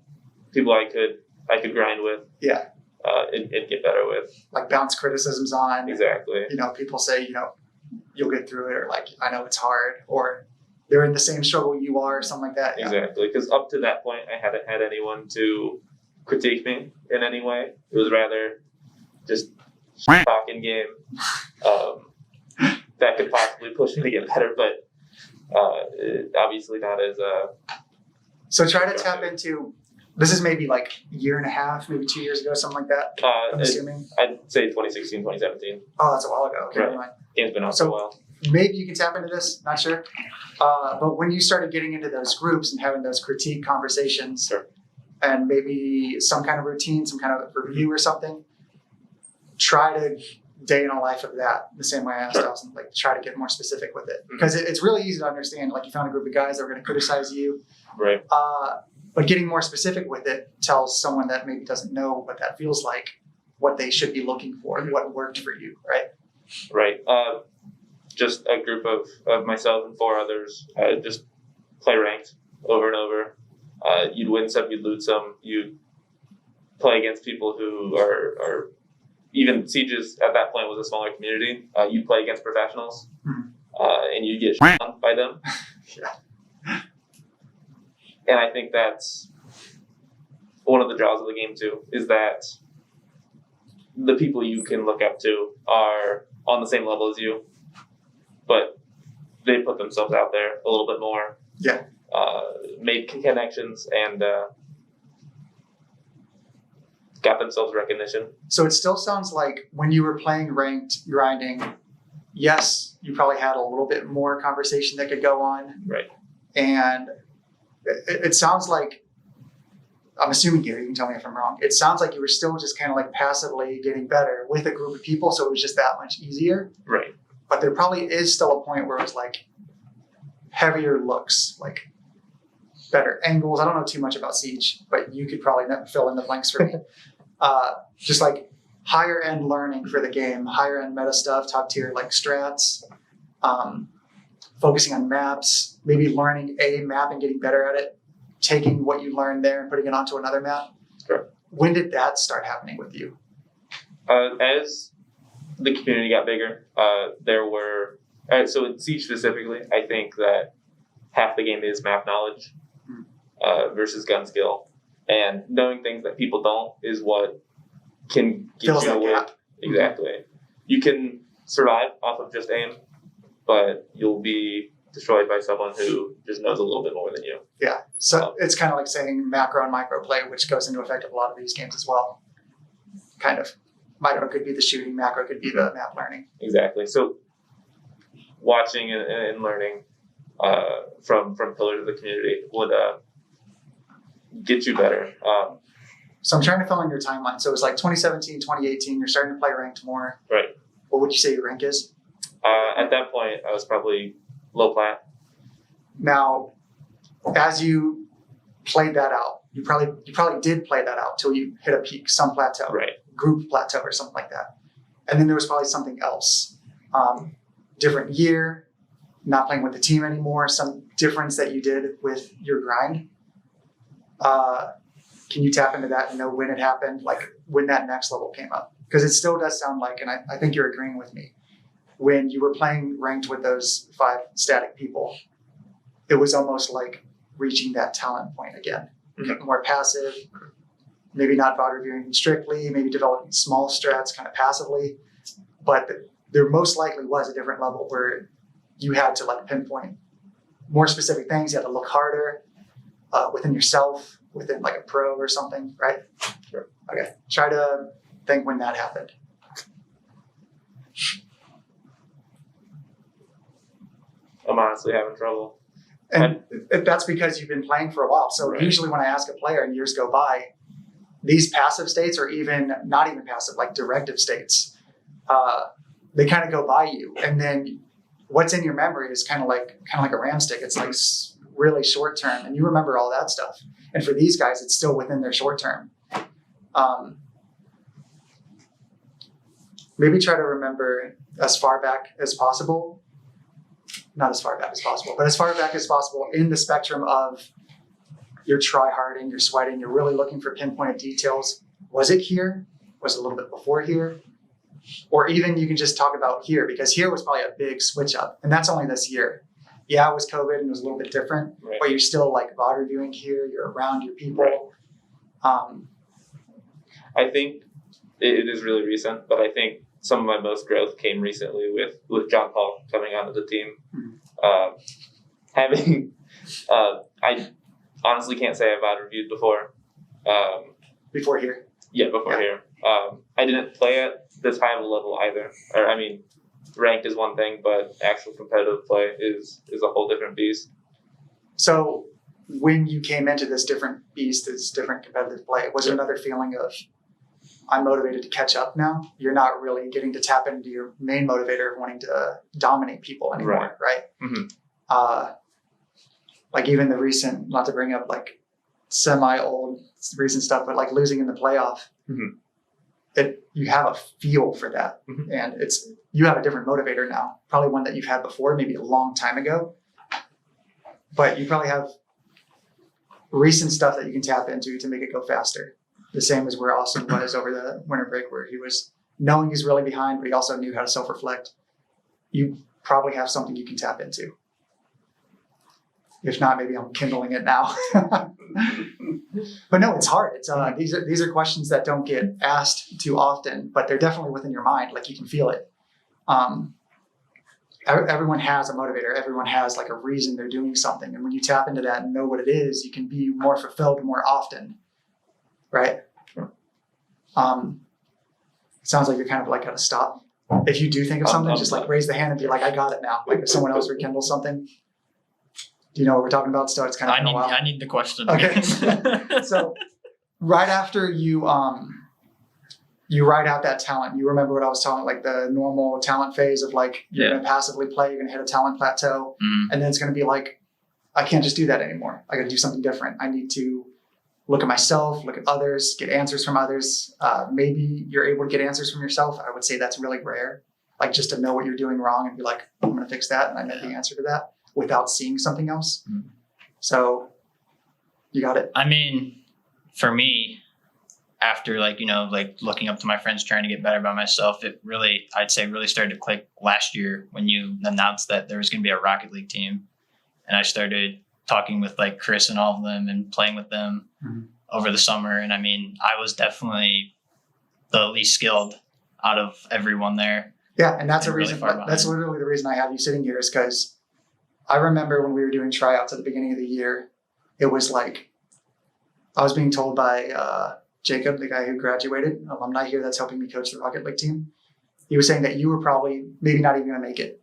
people I could grind with. Yeah. And get better with. Bounce criticisms on. Exactly. People say, you'll get through it, or I know it's hard, or they're in the same struggle you are, or something like that. Yeah. Exactly. Because up to that point, I hadn't had anyone to critique me in any way. It was rather just talking game that could possibly push me to get better, but obviously not as So try to tap into. This is maybe a year and a half, maybe 2 years ago, something like that. I'm assuming. I'd say 2016, 2017. Oh, that's a while ago. Okay, Right. never mind. Game's been out for a while. Maybe you can tap into this. Not sure. But when you started getting into those groups and having those critique conversations, Sure. and maybe some kind of routine, some kind of review or something, try to day in a life of that. The same way I asked Dawson, try to get more specific with it, because it's really easy to understand. You found a group of guys that were going to criticize you. Right. But getting more specific with it tells someone that maybe doesn't know what that feels like, what they should be looking for, and what worked for you, right? Right. Just a group of myself and 4 others just play ranked over and over. You'd win some, you'd lose some. You play against people who are even Siege's at that point was a smaller community. You play against professionals, and you get shit on by them. Yeah. And I think that's one of the draws of the game too, is that the people you can look up to are on the same level as you, but they put themselves out there a little bit more. Yeah. Made connections and got themselves recognition. So it still sounds like when you were playing ranked grinding, yes, you probably had a little bit more conversation that could go on. Right. And it sounds like, I'm assuming here, you can tell me if I'm wrong, it sounds like you were still just kind of like passively getting better with a group of people, so it was just that much easier. Right. But there probably is still a point where it was like heavier looks, like better angles. I don't know too much about Siege, but you could probably fill in the blanks for me. Just like higher end learning for the game, higher end meta stuff, top tier like strats, focusing on maps, maybe learning a map and getting better at it, taking what you learned there and putting it onto another map. Sure. When did that start happening with you? As the community got bigger, there were so in Siege specifically, I think that half the game is map knowledge versus gun skill, and knowing things that people don't is what can get Fills you that away. gap. Exactly. You can survive off of just aim, but you'll be destroyed by someone who just knows a little bit more than you. Yeah. So it's kind of like saying macro and micro play, which goes into effect of a lot of these games as well. Kind of. Micro could be the shooting, macro could be the map learning. Exactly. So watching and learning from pillars of the community would get you better. So I'm trying to fill in your timeline. So it was like 2017, 2018, you're starting to play ranked more. Right. What would you say your rank is? At that point, I was probably low plat. Now, as you played that out, you probably did play that out till you hit a peak, some plateau, Right. group plateau or something like that. And then there was probably something else. Different year, not playing with the team anymore, some difference that you did with your grind. Can you tap into that and know when it happened, like when that next level came up? Because it still does sound like, and I think you're agreeing with me, when you were playing ranked with those 5 static people, it was almost like reaching that talent point again. Mm-hmm. More passive, maybe not VOD reviewing strictly, maybe developing small strats kind of passively, but there most likely was a different level where you had to like pinpoint more specific things. You had to look harder within yourself, within like a pro or something, right? Sure. Okay. Try to think when that happened. I'm honestly having trouble. And that's because you've been playing for a while. So Right. usually when I ask a player and years go by, these passive states or even not even passive, like directive states, they kind of go by you. And then what's in your memory is kind of like a RAM stick. It's like really short term and you remember all that stuff. And for these guys, it's still within their short term. Maybe try to remember as far back as possible. Not as far back as possible, but as far back as possible in the spectrum of you're try-harding, you're sweating, you're really looking for pinpointed details. Was it here? Was it a little bit before here? Or even you can just talk about here, because here was probably a big switch up, and that's only this year. Yeah, it was COVID and it was a little bit different, Right. but you're still like VOD reviewing here, you're around your people. Right. I think it is really recent, but I think some of my most growth came recently with John Paul coming onto the team. I honestly can't say I've VOD reviewed before. Before here. Yeah, before here. I didn't play at this high of a level either. Or I mean, ranked is one thing, but actual competitive play is a whole different beast. So when you came into this different beast, this different competitive play, was it another feeling of I'm motivated to catch up now? You're not really getting to tap into your main motivator of wanting to dominate people anymore, right? Mm-hmm. Like even the recent, not to bring up like semi-old recent stuff, but like losing in the playoff, Mhm. You have a feel for that, Mhm. and you have a different motivator now, probably one that you've had before, maybe a long time ago, but you probably have recent stuff that you can tap into to make it go faster. The same as where Austin was over the winter break, where he was knowing he's really behind, but he also knew how to self-reflect. You probably have something you can tap into. If not, maybe I'm kindling it now. But no, it's hard. It's these are questions that don't get asked too often, but they're definitely within your mind. Like you can feel it. Everyone has a motivator. Everyone has like a reason they're doing something, and when you tap into that and know what it is, you can be more fulfilled more often, right? Sounds like you're kind of like at a stop. If you do think of something, just like raise the hand and be like, "I got it now." Like if someone else rekindles something. Do you know what we're talking about? Still, it's kind of been a while. I need the question. Okay. So right after you ride out that talent, you remember what I was talking, like the normal talent phase of like you're gonna passively play, you're gonna hit a talent plateau, and then it's gonna be like, I can't just do that anymore. I gotta do something different. I need to look at myself, look at others, get answers from others. Maybe you're able to get answers from yourself. I would say that's really rare. Like just to know what you're doing wrong and be like, I'm gonna fix that, and I know the answer to that without seeing something else. So you got it. I mean, for me, after like looking up to my friends, trying to get better by myself, it really, I'd say, really started to click last year when you announced that there was going to be a Rocket League team, and I started talking with like Chris and all of them and playing with them over the summer. And I mean, I was definitely the least skilled out of everyone there. Yeah, and that's a really reason. far behind. That's literally the reason I have you sitting here is because I remember when we were doing tryouts at the beginning of the year, it was like I was being told by Jacob, the guy who graduated, alumni here that's helping me coach the Rocket League team. He was saying that you were probably maybe not even going to make it.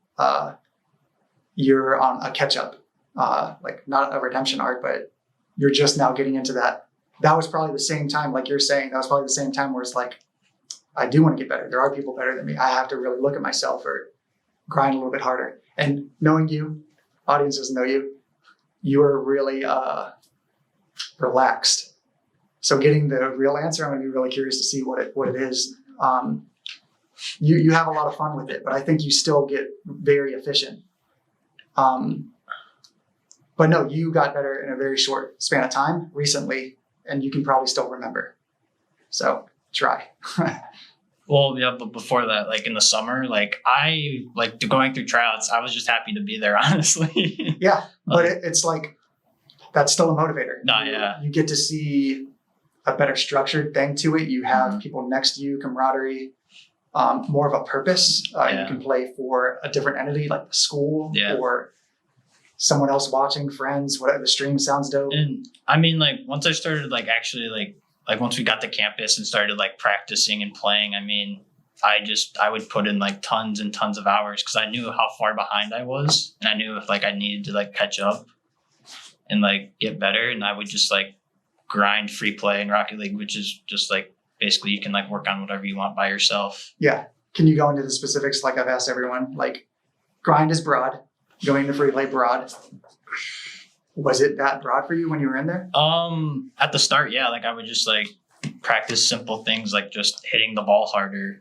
You're on a catch up, like not a redemption arc, but you're just now getting into that. That was probably the same time, like you're saying, that was probably the same time where it's like, I do want to get better. There are people better than me. I have to really look at myself or grind a little bit harder. And knowing you, audience doesn't know you, you are really relaxed. So getting the real answer, I'm going to be really curious to see what it is. You have a lot of fun with it, but I think you still get very efficient. But no, you got better in a very short span of time recently, and you can probably still remember. So try. Well, yeah, but before that, like in the summer, like I like going through tryouts, I was just happy to be there, honestly. Yeah, but it's like that's still a motivator. No, yeah. You get to see a better structured thing to it. You have people next to you, camaraderie, more of a purpose. You can play for a different entity like the school or someone else watching, friends, whatever. The stream sounds dope. And I mean, like once I started like actually like once we got to campus and started like practicing and playing, I mean, I would put in like tons and tons of hours because I knew how far behind I was, and I knew if like I needed to like catch up and like get better, and I would just like grind free play in Rocket League, which is just like basically you can like work on whatever you want by yourself. Yeah. Can you go into the specifics like I've asked everyone? Like grind is broad, going to free play broad. Was it that broad for you when you were in there? At the start, yeah. Like I would just like practice simple things like just hitting the ball harder,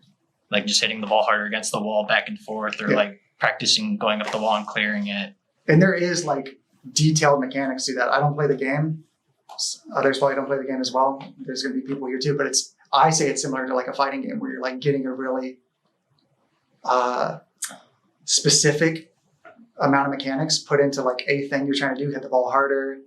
like just hitting the ball harder against the wall back and forth, or like practicing going up the wall and clearing it. And there is like detailed mechanics to that. I don't play the game. Others probably don't play the game as well. There's going to be people here too, but I say it's similar to like a fighting game where you're like getting a really specific amount of mechanics put into like a thing you're trying to do, hit the ball harder.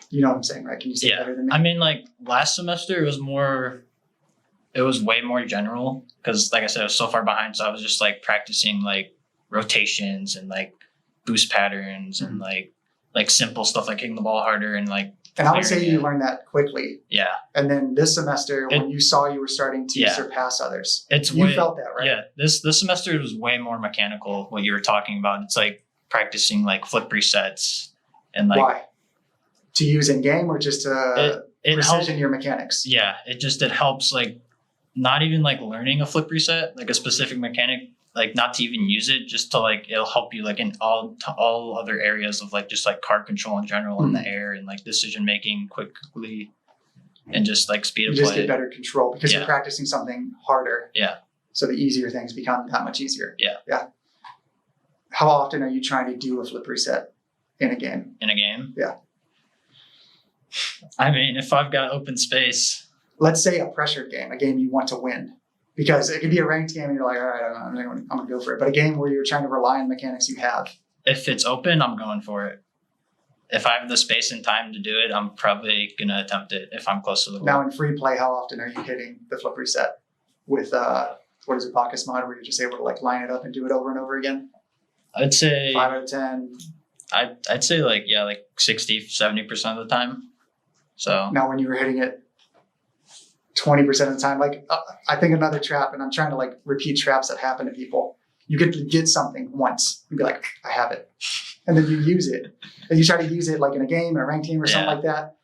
You know what I'm saying, right? Can you say it better than me? I mean, like last semester it was way more general because like I said, I was so far behind. So I was just like practicing like rotations and like boost patterns and like simple stuff like hitting the ball harder and like. And I would say you learned that quickly. Yeah. And then this semester, when you saw you were starting to surpass others, you felt that, right? Yeah. This semester was way more mechanical. What you were talking about, it's like practicing like flip resets and like. Why? To use in game or just to precision your mechanics? Yeah. It helps like not even like learning a flip reset, like a specific mechanic. like not to even use it, just to like it'll help you like in all other areas of like just like card control in general in the air and like decision making quickly and just like speed You of just play. get better control because Yeah. you're practicing something harder. Yeah. So the easier things become that much easier. Yeah. How often are you trying to do a flip reset in a game? In a game. Yeah. I mean, if I've got open space, Let's say a pressured game, a game you want to win. Because it could be a ranked game and you're like, all right, I'm going to go for it. But a game where you're trying to rely on mechanics you have. if it's open, I'm going for it. If I have the space and time to do it, I'm probably going to attempt it if I'm close to the goal. Now in free play, how often are you hitting the flip reset with, what is it, Bacchus mod, where you're just able to like line it up and do it over and over again? I'd say 5 out of 10. I'd say like 60, 70% of the time. So Now when you were hitting it 20% of the time, like I think another trap, and I'm trying to like repeat traps that happen to people. You get something once, you'd be like, I have it. And then you use it. And you try to use it like in a game or a ranked game or something like that.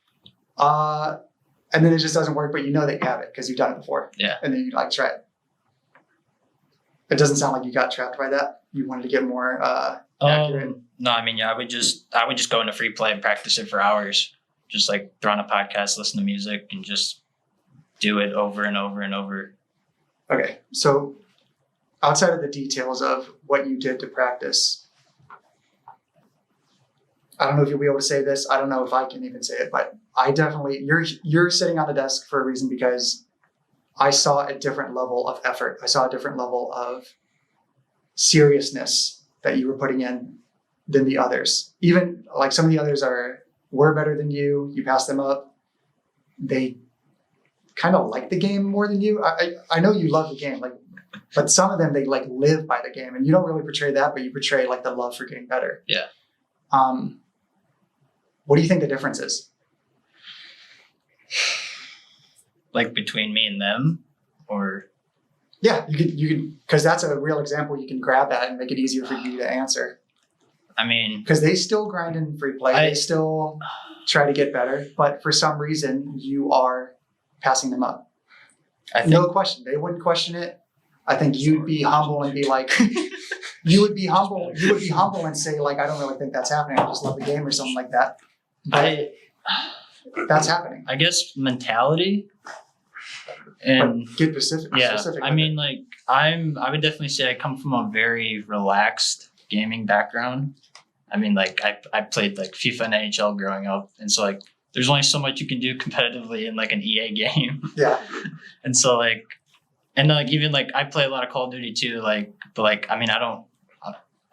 And then it just doesn't work, but you know that you have it because you've done it before. Yeah. And then you like try it. It doesn't sound like you got trapped by that. You wanted to get more accurate. No, I mean, I would just go into free play and practice it for hours. Just like throw on a podcast, listen to music, and just do it over and over and over. Okay. So outside of the details of what you did to practice, I don't know if you'll be able to say this. I don't know if I can even say it, but I definitely, you're sitting on the desk for a reason because I saw a different level of effort. I saw a different level of seriousness that you were putting in than the others. Even like some of the others were better than you. You passed them up. They kind of like the game more than you. I know you love the game, like, but some of them, they like live by the game, and you don't really portray that, but you portray like the love for getting better. Yeah. What do you think the difference is? Like between me and them, or Yeah, you could, because that's a real example. You can grab that and make it easier for you to answer. I mean, Because they still grind in free play. They still try to get better, but for some reason you are passing them up. I think No question. They wouldn't question it. I think you'd be humble and be like, you would be humble and say like, I don't really think that's happening. I just love the game or something like that. But that's happening. I guess mentality and But get specific. yeah, specific I with mean, like I would definitely say I come from a very relaxed gaming background. I mean, like I played like FIFA and NHL growing up, and so like there's only so much you can do competitively in like an EA game. it. Yeah. And so like, and like even like I play a lot of Call of Duty too. Like, but like I mean I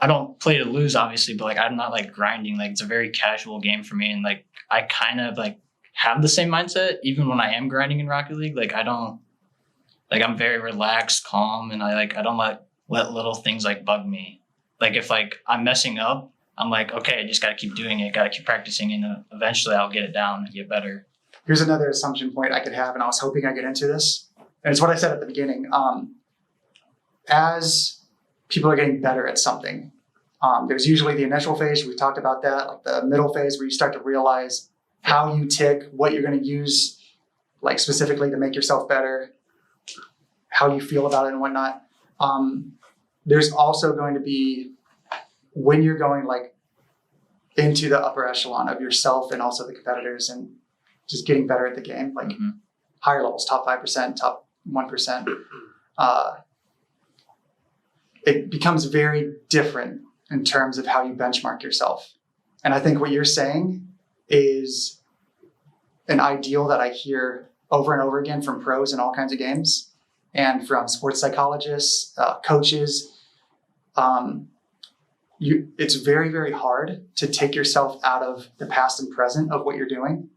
don't play to lose obviously, but like I'm not like grinding. Like it's a very casual game for me, and like I kind of like have the same mindset even when I am grinding in Rocket League. Like I don't like I'm very relaxed, calm, and I don't let little things like bug me. Like if like I'm messing up, I'm like, okay, I just got to keep doing it, got to keep practicing, and eventually I'll get it down and get better. Here's another assumption point I could have, and I was hoping I get into this. And it's what I said at the beginning. As people are getting better at something, there's usually the initial phase. We talked about that, like the middle phase where you start to realize how you tick, what you're going to use, like specifically to make yourself better, how you feel about it and whatnot. There's also going to be when you're going like into the upper echelon of yourself and also the competitors and just getting better at the game, like higher levels, top 5%, top 1%. It becomes very different in terms of how you benchmark yourself. And I think what you're saying is an ideal that I hear over and over again from pros in all kinds of games and from sports psychologists, coaches. It's very, very hard to take yourself out of the past and present of what you're doing,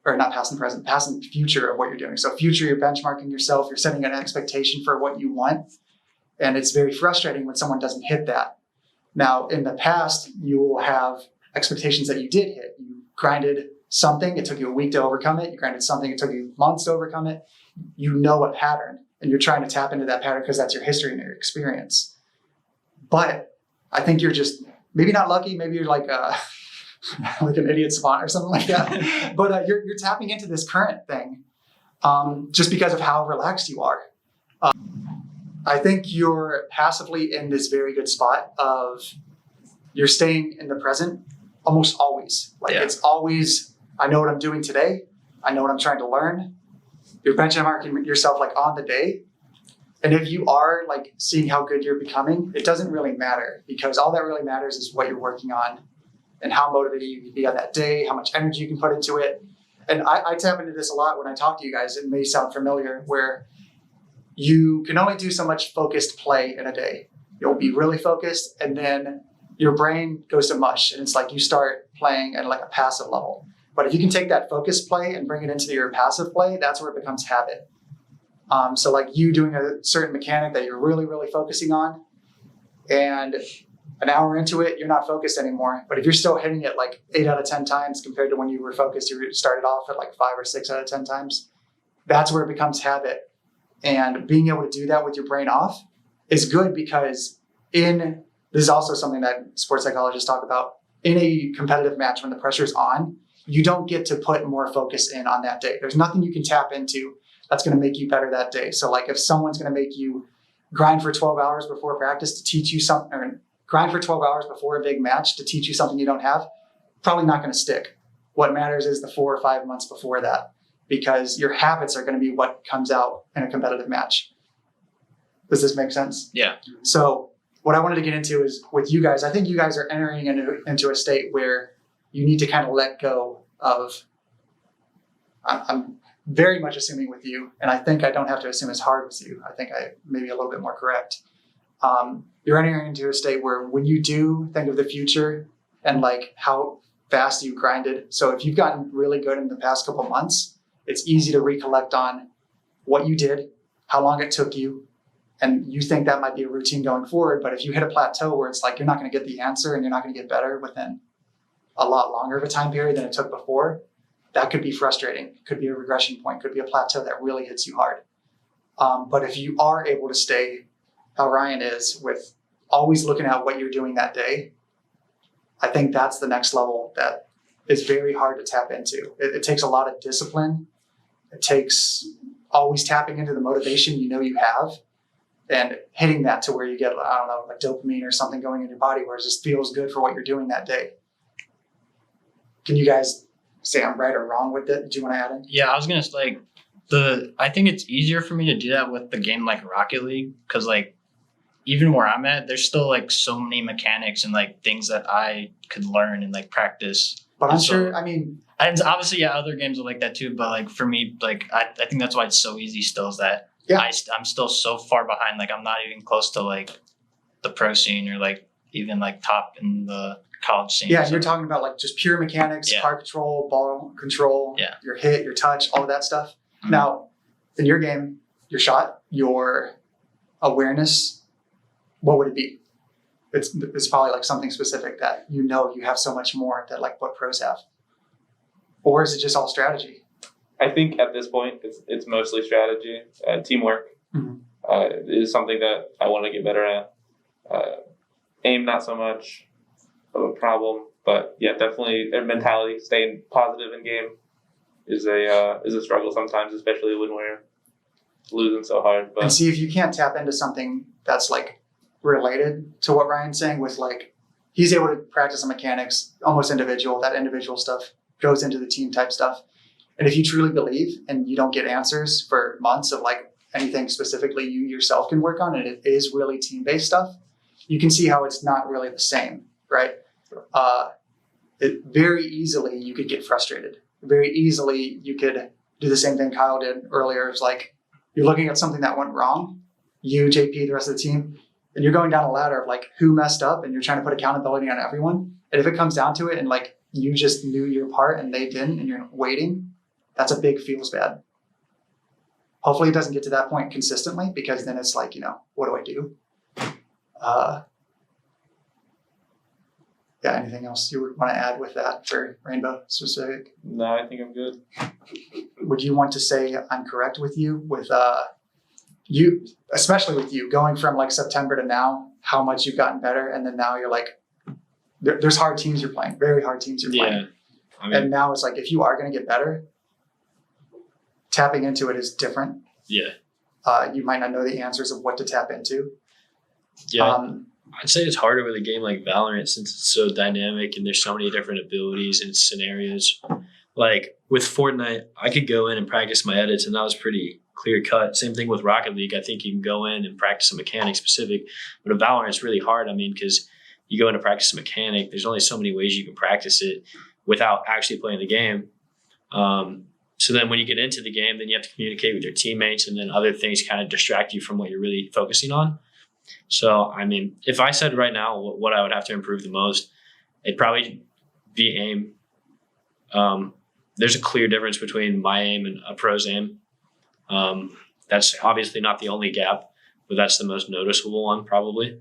or not past and present, past and future of what you're doing. So future, you're benchmarking yourself, you're setting an expectation for what you want. And it's very frustrating when someone doesn't hit that. Now, in the past, you will have expectations that you did hit. You grinded something, it took you a week to overcome it. You grinded something, it took you months to overcome it. You know a pattern, and you're trying to tap into that pattern because that's your history and your experience. But I think you're just maybe not lucky. Maybe you're like like an idiot savant or something like that. But you're tapping into this current thing just because of how relaxed you are. I think you're passively in this very good spot of you're staying in the present almost always. Like Yeah. it's always, I know what I'm doing today. I know what I'm trying to learn. You're benchmarking yourself like on the day. And if you are like seeing how good you're becoming, it doesn't really matter because all that really matters is what you're working on and how motivated you can be on that day, how much energy you can put into it. And I tap into this a lot when I talk to you guys. It may sound familiar where you can only do so much focused play in a day. You'll be really focused and then your brain goes to mush and it's like you start playing at like a passive level. But if you can take that focused play and bring it into your passive play, that's where it becomes habit. So like you doing a certain mechanic that you're really, really focusing on and an hour into it, you're not focused anymore. But if you're still hitting it like 8 out of 10 times compared to when you were focused, you started off at like 5 or 6 out of 10 times, that's where it becomes habit. And being able to do that with your brain off is good because this is also something that sports psychologists talk about. In a competitive match, when the pressure's on, you don't get to put more focus in on that day. There's nothing you can tap into that's going to make you better that day. So like if someone's going to make you grind for 12 hours before practice to teach you something, or grind for 12 hours before a big match to teach you something you don't have, probably not going to stick. What matters is the 4 or 5 months before that, because your habits are going to be what comes out in a competitive match. Does this make sense? Yeah. So what I wanted to get into is with you guys, I think you guys are entering into a state where you need to kind of let go of, I'm very much assuming with you, and I think I don't have to assume as hard with you. I think I may be a little bit more correct. You're entering into a state where when you do think of the future and like how fast you grinded. So if you've gotten really good in the past couple months, it's easy to recollect on what you did, how long it took you, and you think that might be a routine going forward. But if you hit a plateau where it's like you're not going to get the answer and you're not going to get better within a lot longer of a time period than it took before, that could be frustrating. Could be a regression point, could be a plateau that really hits you hard. But if you are able to stay how Ryan is with always looking at what you're doing that day, I think that's the next level that is very hard to tap into. It takes a lot of discipline. It takes always tapping into the motivation you know you have and hitting that to where you get, I don't know, like dopamine or something going in your body where it just feels good for what you're doing that day. Can you guys say I'm right or wrong with it? Do you want to add in? Yeah, I was gonna like I think it's easier for me to do that with the game like Rocket League because like even where I'm at, there's still like so many mechanics and like things that I could learn and like practice. But I'm And so- sure, I mean, And obviously, yeah, other games are like that too. But like for me, like I think that's why it's so easy still is that Yeah. I'm still so far behind. Like I'm not even close to like the pro scene or like even like top in the college scene. yeah, So- you're talking about like just pure mechanics, Yeah. car control, ball control, Yeah. your hit, your touch, all of that stuff. Mhm. Now, in your game, your shot, your awareness, what would it be? It's probably like something specific that you know you have so much more that like what pros have. Or is it just all strategy? I think at this point it's mostly strategy. Teamwork Mhm. is something that I want to get better at. Aim, not so much of a problem, but yeah, definitely their mentality, staying positive in game, is a struggle sometimes, especially when we're losing so hard. And But see if you can't tap into something that's like related to what Ryan's saying with like, he's able to practice the mechanics, almost individual, that individual stuff goes into the team type stuff. And if you truly believe and you don't get answers for months of like anything specifically you yourself can work on, and it is really team-based stuff, you can see how it's not really the same, right? It very easily you could get frustrated. Very easily you could do the same thing Kyle did earlier. It's like you're looking at something that went wrong, you, JP, the rest of the team, and you're going down a ladder of like who messed up, and you're trying to put accountability on everyone. And if it comes down to it and like you just knew your part and they didn't and you're waiting, that's a big feels bad. Hopefully it doesn't get to that point consistently, because then it's like, what do I do? Yeah, anything else you would want to add with that for Rainbow specific? no, I think I'm good. Would you want to say I'm correct with you with you, especially with you going from like September to now, how much you've gotten better, and then now you're like, there's hard teams you're playing, very hard teams you're playing. Yeah. I mean, And now it's like, if you are going to get better, tapping into it is different. yeah. you might not know the answers of what to tap into. Yeah, Um, I'd say it's harder with a game like Valorant since it's so dynamic and there's so many different abilities and scenarios. Like with Fortnite, I could go in and practice my edits, and that was pretty clear cut. Same thing with Rocket League. I think you can go in and practice a mechanic specific, but a Valorant is really hard. I mean, because you go in to practice a mechanic, there's only so many ways you can practice it without actually playing the game. So then when you get into the game, then you have to communicate with your teammates, and then other things kind of distract you from what you're really focusing on. So, I mean, if I said right now what I would have to improve the most, it'd probably be aim. There's a clear difference between my aim and a pro's aim. That's obviously not the only gap, but that's the most noticeable one probably.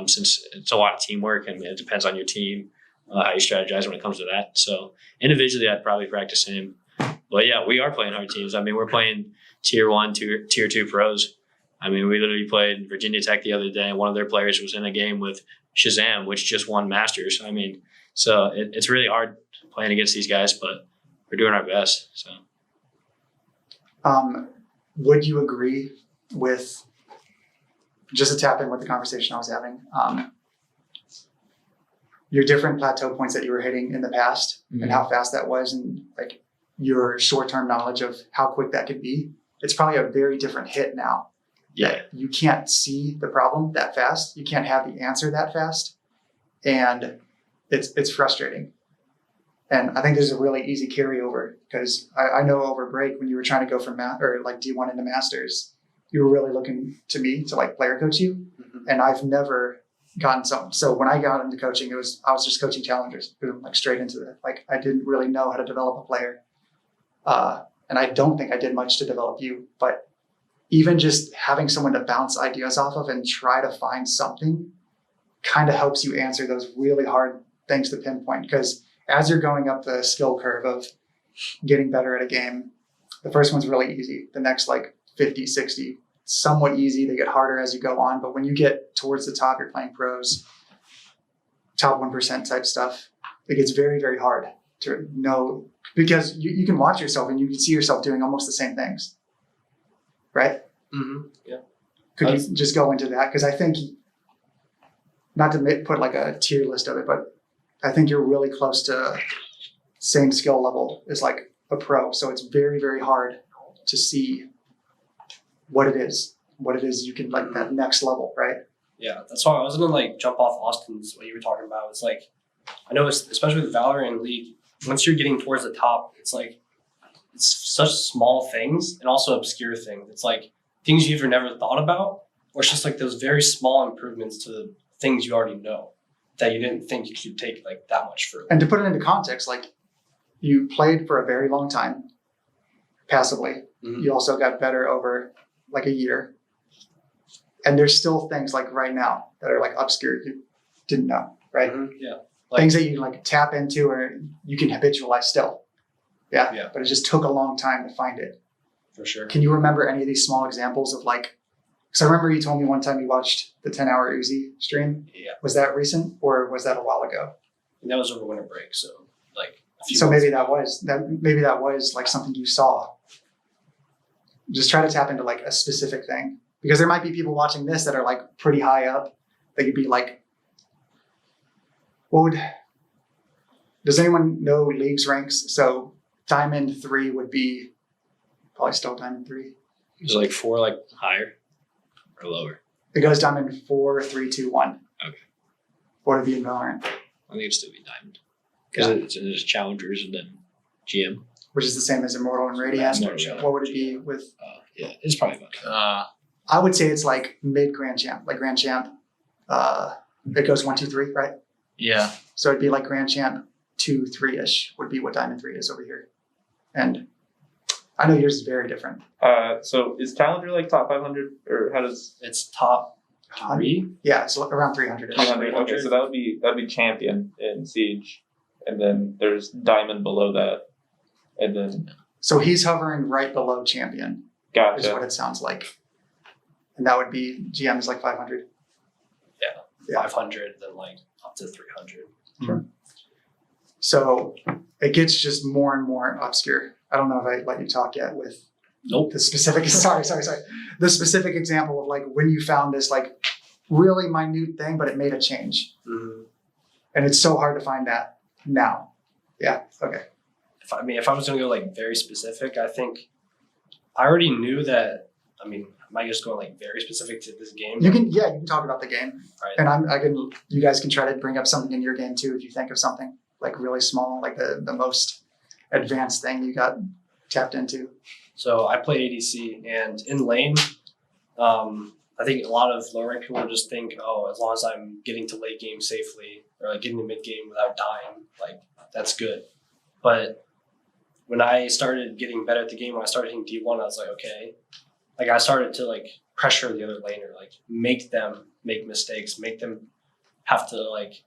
Since it's a lot of teamwork and it depends on your team, how you strategize when it comes to that. So individually, I'd probably practice aim. But yeah, we are playing hard teams. I mean, we're playing tier 1, tier 2 pros. I mean, we literally played Virginia Tech the other day, and one of their players was in a game with Shazam, which just won Masters. I mean, so it's really hard playing against these guys, but we're doing our best. So, would you agree with, just to tap in with the conversation I was having, your different plateau points that you were hitting in the past and how fast that was, and like your short-term knowledge of how quick that could be? It's probably a very different hit now. yeah. You can't see the problem that fast. You can't have the answer that fast. And it's frustrating. And I think there's a really easy carryover because I know over break when you were trying to go from like D1 into Masters, you were really looking to me to like player coach you. And I've never gotten something. So when I got into coaching, I was just coaching challengers, boom, like straight into it. Like I didn't really know how to develop a player. And I don't think I did much to develop you, but even just having someone to bounce ideas off of and try to find something kind of helps you answer those really hard things to pinpoint. Because as you're going up the skill curve of getting better at a game, the first one's really easy. The next like 50, 60, somewhat easy. They get harder as you go on. But when you get towards the top, you're playing pros, top 1% type stuff, it gets very, very hard to know, because you can watch yourself and you can see yourself doing almost the same things. Right? Yeah. Could you just go into that? Because I think, not to put like a tier list of it, but I think you're really close to same skill level as like a pro. So it's very, very hard to see what it is you can like that next level, right? Yeah, that's why I was gonna like jump off Austin's what you were talking about. It's like, I know it's, especially with Valorant and League, once you're getting towards the top, it's like it's such small things and also obscure things. It's like things you've never thought about, or it's just like those very small improvements to things you already know that you didn't think you could take like that much further. And to put it into context, like you played for a very long time passively. You also got better over like a year. And there's still things like right now that are like obscure you didn't know, right? Yeah. Things that you can like tap into or you can habitualize still. Yeah. But it just took a long time to find it. For sure. Can you remember any of these small examples of like, because I remember you told me one time you watched the 10-hour Uzi stream. Yeah. Was that recent or was that a while ago? And that was over winter break, so like a few So months maybe ago. that was like something you saw. Just try to tap into like a specific thing, because there might be people watching this that are like pretty high up. They could be like, does anyone know leagues ranks? So Diamond 3 would be probably still Diamond 3. Is like 4 like higher or lower? It goes Diamond 4, 3, 2, 1. Okay. What would be in Valorant? I think it'd still be Diamond because there's challengers and then GM. Which is the same as Immortal and Radiant. Immortal. What would it be with? Yeah, it's probably about. I would say it's like mid Grand Champ, like Grand Champ. It goes 1, 2, 3, right? Yeah. So it'd be like Grand Champ 2, 3-ish would be what Diamond 3 is over here. And I know yours is very different. So is Challenger like top 500 or how does It's top 3. Yeah, it's around 300. 300? Okay, so that'd be champion in Siege, and then there's Diamond below that, and then So he's hovering right below Champion, is gotcha. what it sounds like. And that would be, GM is like 500. Yeah. 500, then like up to 300. So it gets just more and more obscure. I don't know if I let you talk yet with Nope. The specific sorry. The specific example of like when you found this like really minute thing, but it made a change. Mm-hmm. And it's so hard to find that now. Yeah. Okay. If I was gonna go like very specific, I think I already knew that. I mean, am I just going like very specific to this game? You can talk about the game, Right. and you guys can try to bring up something in your game too if you think of something like really small, like the most advanced thing you got tapped into. So I play ADC, and in lane, I think a lot of low rank people just think, oh, as long as I'm getting to late game safely or like getting to mid game without dying, like that's good. But when I started getting better at the game, when I started hitting D1, I was like, okay, like I started to like pressure the other laner, like make them make mistakes, make them have to like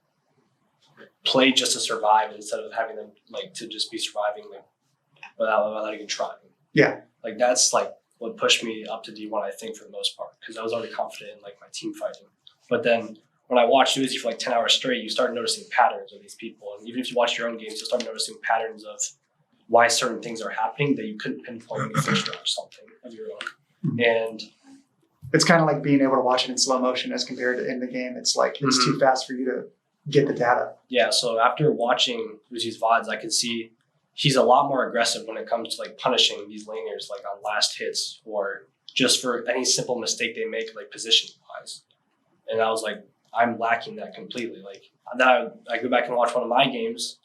play just to survive instead of having them like to just be surviving like without even trying. Yeah. Like that's like what pushed me up to D1, I think, for the most part, because I was already confident in like my team fighting. But then when I watched Uzi for like 10 hours straight, you start noticing patterns of these people. And even if you watch your own games, you start noticing patterns of why certain things are happening that you couldn't pinpoint in a fixture or something of your own. Mm-hmm. And It's kind of like being able to watch it in slow motion as compared to in the game. It's like it's too fast for you to get the data. yeah, so after watching Uzi's VODs, I could see he's a lot more aggressive when it comes to like punishing these laners like on last hits or just for any simple mistake they make like position wise. And I was like, I'm lacking that completely. Like then I go back and watch one of my games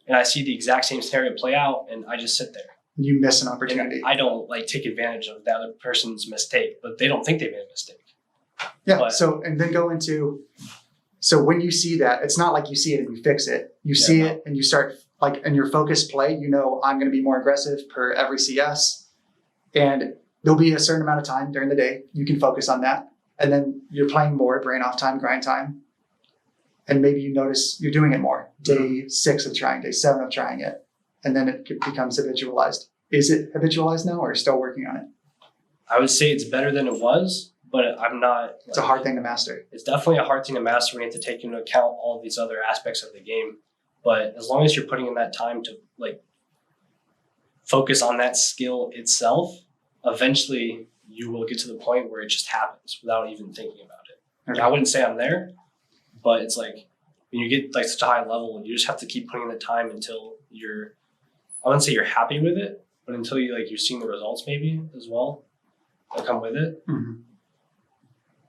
and I see the exact same scenario play out and I just sit there. You miss an And opportunity. I don't like take advantage of the other person's mistake, but they don't think they made a mistake. Yeah. but- So and then go into. So when you see that, it's not like you see it and you fix it. You see it and you start like in your focused play. You know I'm going to be more aggressive per every CS, and there'll be a certain amount of time during the day you can focus on that, and then you're playing more brain off time, grind time, and maybe you notice you're doing it more. Day 6 of trying, day 7 of trying it, and then it becomes habitualized. Is it habitualized now, or still working on it? I would say it's better than it was, but I'm not. It's a hard thing to master. It's definitely a hard thing to master when you have to take into account all of these other aspects of the game. But as long as you're putting in that time to like focus on that skill itself, eventually you will get to the point where it just happens without even thinking about it. Okay. I wouldn't say I'm there, but it's like when you get like such a high level, you just have to keep putting in the time until you're. I wouldn't say you're happy with it, but until you're seeing the results maybe as well that come with it. Mm-hmm.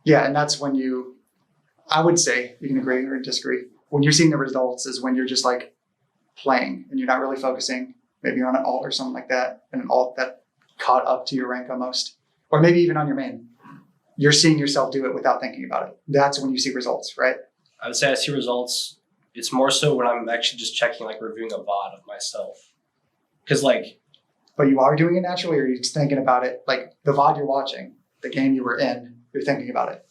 Yeah, and that's when I would say, you can agree or disagree, when you're seeing the results is when you're just like playing and you're not really focusing. Maybe you're on an alt or something like that, and an alt that caught up to your rank almost. Or maybe even on your main. You're seeing yourself do it without thinking about it. That's when you see results, right? I would say I see results. It's more so when I'm actually just checking, like reviewing a VOD of myself. Because like, But you are doing it naturally, or you're just thinking about it, like the VOD you're watching, the game you were in, you're thinking about it.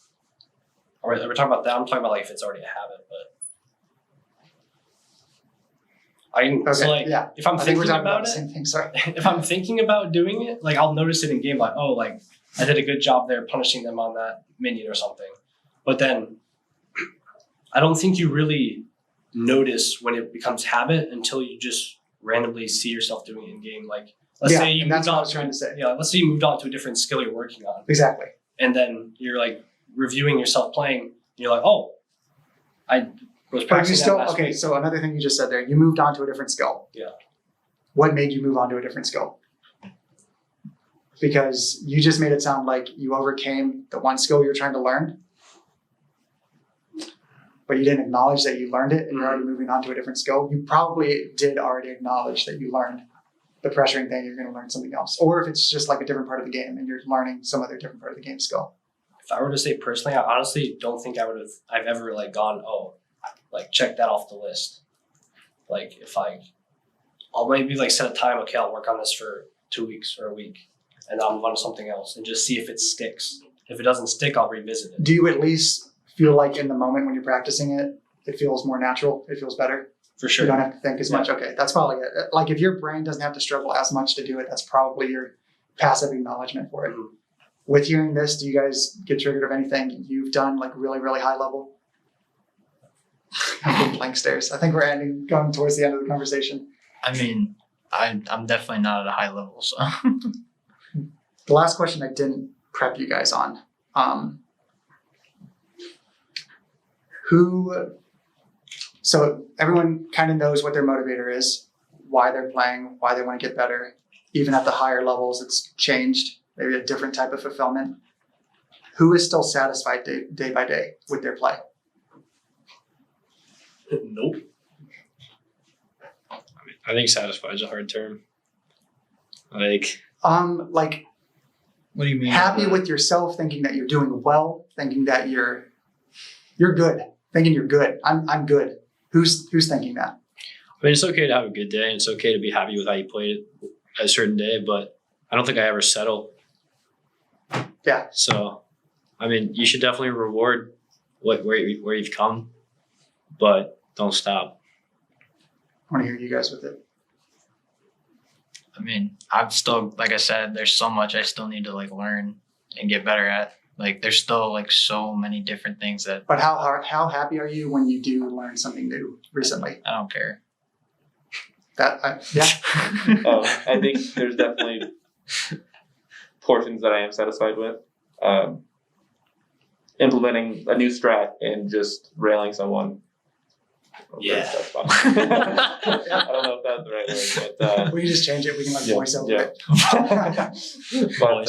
are we talking about that? I'm talking about like if it's already a habit, but Okay, so like yeah. if I'm I think we're thinking talking about about the it, same thing, sorry. if I'm thinking about doing it, like I'll notice it in game, like, oh, like I did a good job there punishing them on that minion or something. But then I don't think you really notice when it becomes habit until you just randomly see yourself doing it in game. Like let's Yeah, say you and that's moved what I on was trying to say. Yeah, let's say you moved on to a different skill you're working on. Exactly. And then you're like reviewing yourself playing, and you're like, oh, I was But practicing you still, that last okay, week. so another thing you just said there, you moved on to a different skill. Yeah. What made you move on to a different skill? Because you just made it sound like you overcame the one skill you're trying to learn, but you didn't acknowledge that you learned it and you're already moving on to a different skill. You probably did already acknowledge that you learned the pressuring thing, you're going to learn something else. Or if it's just like a different part of the game and you're learning some other different part of the game skill. If I were to say personally, I honestly don't think I've ever like gone, oh, like check that off the list. Like if I'll maybe like set a time, okay, I'll work on this for 2 weeks or a week and I'll move on to something else and just see if it sticks. If it doesn't stick, I'll revisit it. Do you at least feel like in the moment when you're practicing it, it feels more natural, it feels better? For You sure. don't have to think as much. Okay, that's probably it. Like if your brain doesn't have to struggle as much to do it, that's probably your passive acknowledgement for it. Mhm. With hearing this, do you guys get triggered of anything you've done like really, really high level? I'm getting blank stares. I think we're going towards the end of the conversation. I mean, I'm definitely not at a high level, so The last question I didn't prep you guys on. So everyone kind of knows what their motivator is, why they're playing, why they want to get better. Even at the higher levels, it's changed, maybe a different type of fulfillment. Who is still satisfied day by day with their play? Nope. I think satisfied is a hard term. Like, Like What do you mean? happy with yourself, thinking that you're doing well, thinking that you're good, thinking you're good. I'm good. Who's thinking that? I mean, it's okay to have a good day, and it's okay to be happy with how you played a certain day, but I don't think I ever settle. Yeah. So, I mean, you should definitely reward where you've come, but don't stop. I want to hear you guys with it. I mean, I'm still, like I said, there's so much I still need to like learn and get better at. Like, there's still like so many different things that But how happy are you when you do learn something new recently? I don't care. Yeah. I think there's definitely portions that I am satisfied with. Implementing a new strat and just railing someone. Yeah. I don't know if that's the right word, but We can just change it. We can like Yeah, voice over yeah. it. but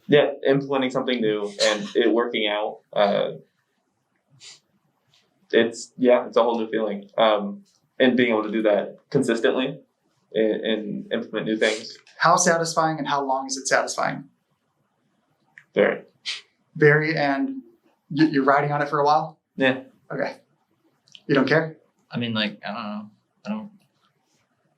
yeah, implementing something new and it working out. It's a whole new feeling. And being able to do that consistently and implement new things. How satisfying and how long is it satisfying? Very. Very, and you're riding on it for a while? Yeah. Okay. You don't care? I mean, like, I don't know. I don't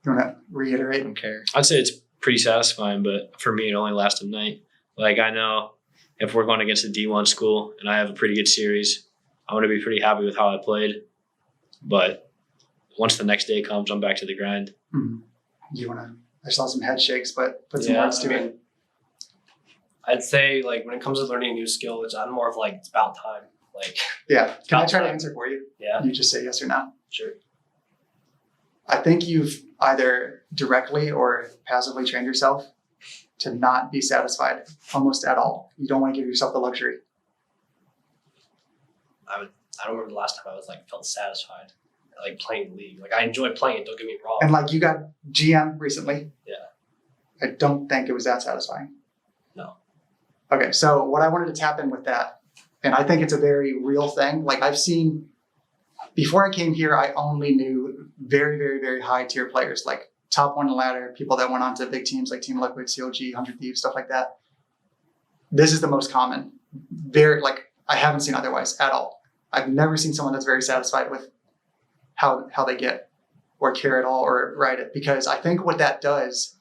You want to reiterate? care. I'd say it's pretty satisfying, but for me, it only lasts a night. Like, I know if we're going against a D1 school and I have a pretty good series, I'm going to be pretty happy with how I played. But once the next day comes, I'm back to the grind. Do you want to? I saw some head shakes, but put some Yeah, words to I it. mean, I'd say like when it comes to learning a new skill, I'm more of like it's about time. Like, Yeah. Can I try to outside. answer for you? yeah, You just say yes or no. sure. I think you've either directly or passively trained yourself to not be satisfied almost at all. You don't want to give yourself the luxury. I don't remember the last time I was like felt satisfied, like playing league. Like I enjoy playing it. Don't get me wrong. And like you got GM recently. Yeah. I don't think it was that satisfying. No. Okay, so what I wanted to tap in with that, and I think it's a very real thing. Like I've seen, before I came here, I only knew very, very, very high tier players, like top one ladder, people that went on to big teams like Team Liquid, COG, 100 Thieves, stuff like that. This is the most common. Very, like I haven't seen otherwise at all. I've never seen someone that's very satisfied with how they get or care at all or ride it, because I think what that does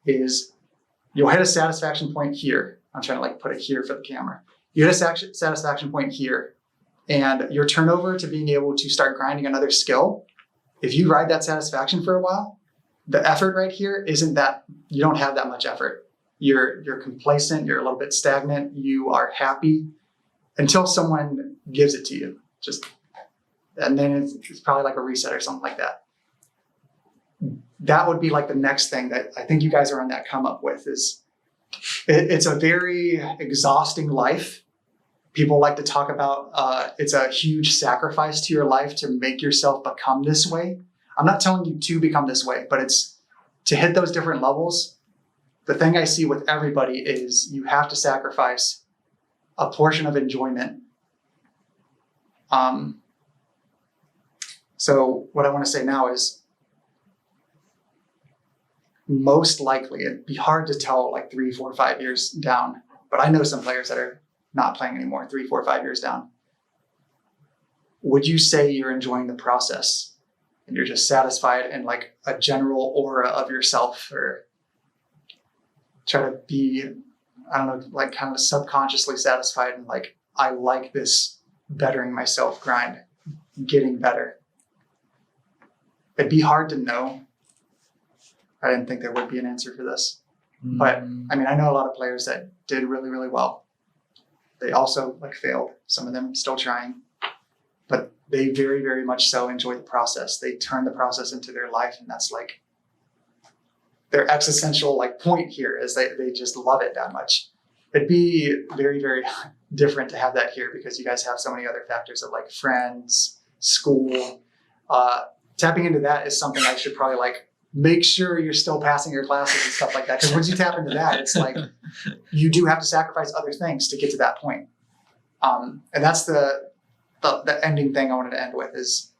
is you'll hit a satisfaction point here. I'm trying to like put it here for the camera. You hit a satisfaction point here, and your turnover to being able to start grinding another skill, if you ride that satisfaction for a while, the effort right here isn't that, you don't have that much effort. You're complacent, you're a little bit stagnant, you are happy until someone gives it to you. And then it's probably like a reset or something like that. That would be like the next thing that I think you guys are on that come up with is it's a very exhausting life. People like to talk about it's a huge sacrifice to your life to make yourself become this way. I'm not telling you to become this way, but it's to hit those different levels. The thing I see with everybody is you have to sacrifice a portion of enjoyment. So what I want to say now is most likely, it'd be hard to tell like 3, 4, 5 years down, but I know some players that are not playing anymore, 3, 4, 5 years down. Would you say you're enjoying the process and you're just satisfied in like a general aura of yourself, or try to be, I don't know, like kind of subconsciously satisfied and like, I like this bettering myself grind, getting better? It'd be hard to know. I didn't think there would be an answer for this. But I mean, I know a lot of players that did really, really well. They also like failed. Some of them still trying, but they very, very much so enjoy the process. They turn the process into their life, and that's like their existential like point here is they just love it that much. It'd be very, very different to have that here because you guys have so many other factors of like friends, school. Tapping into that is something I should probably like make sure you're still passing your classes and stuff like that. Because once you tap into that, it's like you do have to sacrifice other things to get to that point. And that's the ending thing I wanted to end with is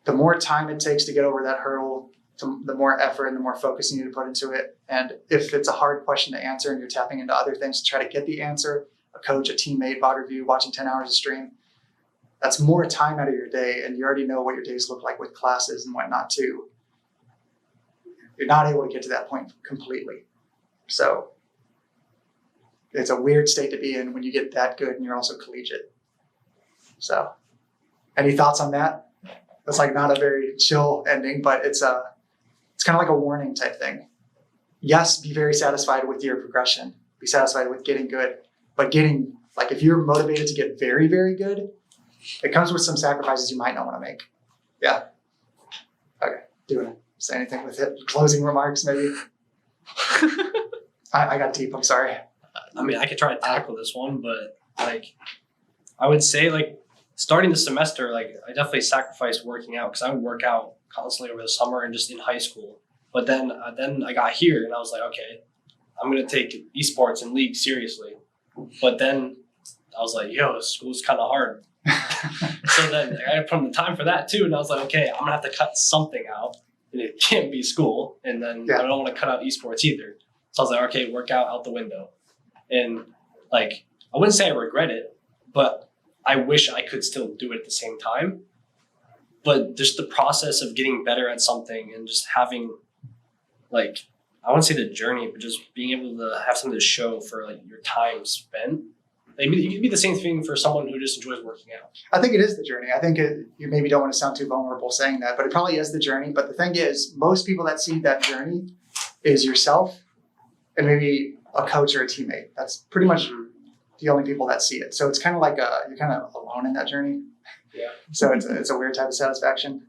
the more time it takes to get over that hurdle, the more effort and the more focus you need to put into it. And if it's a hard question to answer and you're tapping into other things to try to get the answer, a coach, a teammate, VOD review, watching 10 hours of stream, that's more time out of your day. And you already know what your days look like with classes and whatnot too. You're not able to get to that point completely. So it's a weird state to be in when you get that good and you're also collegiate. So any thoughts on that? It's like not a very chill ending, but it's kind of like a warning type thing. Yes, be very satisfied with your progression. Be satisfied with getting good. But getting, like if you're motivated to get very, very good, it comes with some sacrifices you might not want to make. Yeah. Okay. Do you want to say anything with it? Closing remarks, maybe? I got deep. I'm sorry. I mean, I could try to tackle this one, but like, I would say like starting the semester, like I definitely sacrificed working out because I would work out constantly over the summer and just in high school. But then I got here and I was like, okay, I'm gonna take esports and league seriously. But then I was like, yo, school's kind of hard. So then I put in the time for that too, and I was like, okay, I'm gonna have to cut something out, and it can't be school. And then I don't want to cut out esports either. So I was like, okay, workout out the window. And like, I wouldn't say I regret it, but I wish I could still do it at the same time. But just the process of getting better at something and just having, like, I wouldn't say the journey, but just being able to have something to show for like your time spent. Like, it could be the same thing for someone who just enjoys working out. I think it is the journey. I think you maybe don't want to sound too vulnerable saying that, but it probably is the journey. But the thing is, most people that see that journey is yourself and maybe a coach or a teammate. That's pretty much the only people that see it. So it's kind of like you're kind of alone in that journey. Yeah. So it's a weird type of satisfaction.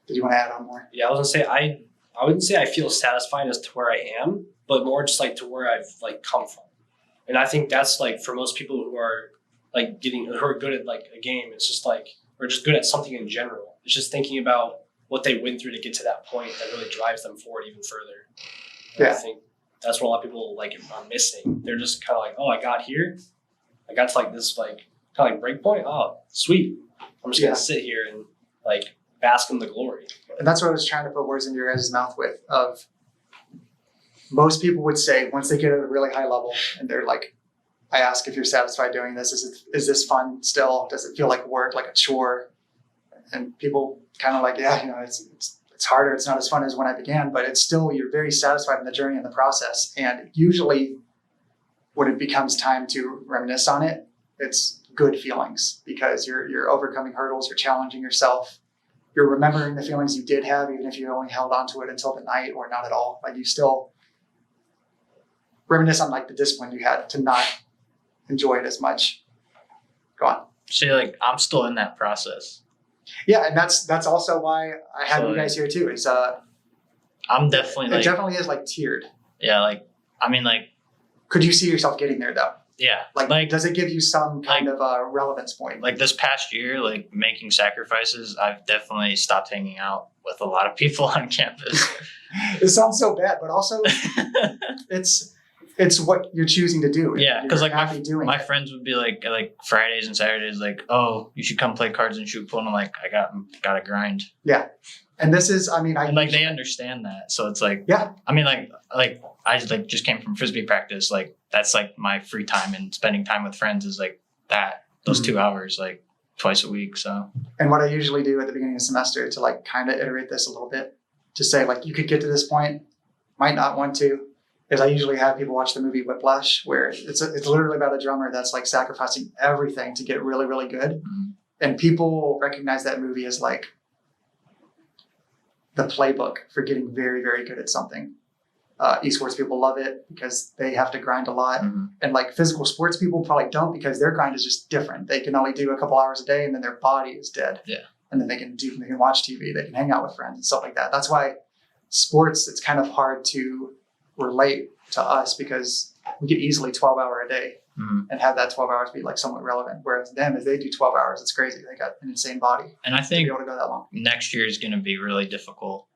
Did you want to add on more? Yeah, I was gonna say I wouldn't say I feel satisfied as to where I am, but more just like to where I've like come from. And I think that's like for most people who are like who are good at like a game, it's just like, or just good at something in general. It's just thinking about what they went through to get to that point that really drives them forward even further. And I think that's what a lot of people like are missing. They're just kind of like, oh, I got here. I got to like this like kind of like break point. Oh, sweet. I'm just going to sit here and like bask in the glory. And that's what I was trying to put words into your guys' mouth with of most people would say once they get at a really high level and they're like, I ask if you're satisfied doing this. Is this fun still? Does it feel like work, like a chore? And people kind of like, yeah, you know, it's harder. It's not as fun as when I began, but it's still, you're very satisfied in the journey and the process. And usually when it becomes time to reminisce on it, it's good feelings because you're overcoming hurdles, you're challenging yourself, you're remembering the feelings you did have, even if you only held on to it until the night or not at all. Like you still reminisce on like the discipline you had to not enjoy it as much. Go on. See, like I'm still in that process. Yeah, and that's also why I have you guys here too. Is I'm definitely it like definitely is like tiered. Yeah, like I mean like could you see yourself getting there though? Yeah. Like does it give you some kind of relevance point? Like this past year, like making sacrifices, I've definitely stopped hanging out with a lot of people on campus. It sounds so bad, but also it's what you're choosing to do. Yeah, because like my it. friends would be like Fridays and Saturdays, like, oh, you should come play cards and shoot pool. And I'm like, I gotta grind. Yeah, and this is, I mean, they understand that, so it's like, yeah. I mean, like I just came from frisbee practice. Like that's like my free time, and spending time with friends is like those 2 hours, like twice a week. So. And what I usually do at the beginning of the semester to like kind of iterate this a little bit, to say like you could get to this point, might not want to. Is I usually have people watch the movie Whiplash, where it's literally about a drummer that's like sacrificing everything to get really, really good. Mm-hmm. And people recognize that movie as like the playbook for getting very, very good at something. Esports people love it because they have to grind a lot. Mm-hmm. And like physical sports people probably don't because their grind is just different. They can only do a couple hours a day and then their body is dead. Yeah. And then they can watch TV, they can hang out with friends and stuff like that. That's why sports, it's kind of hard to relate to us because we get easily 12-hour a day and have that 12 hours be like somewhat relevant. Whereas them, if they do 12 hours, it's crazy. They got an insane body And I to be think able to go that long. next year is going to be really difficult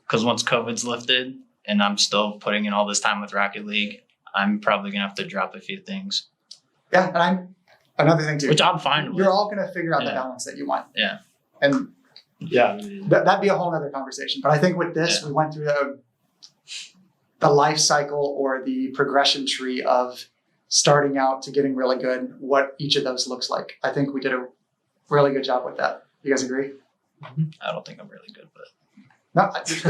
because once COVID's lifted and I'm still putting in all this time with Rocket League, I'm probably going to have to drop a few things, Yeah, and another thing too. which I'm fine with. You're all going to figure out the Yeah. balance that you want. Yeah. And Yeah. that'd be a whole other conversation. But I think with this, we went through the life cycle or the progression tree of starting out to getting really good, what each of those looks like. I think we did a really good job with that. You guys agree? I don't think I'm really good, but No,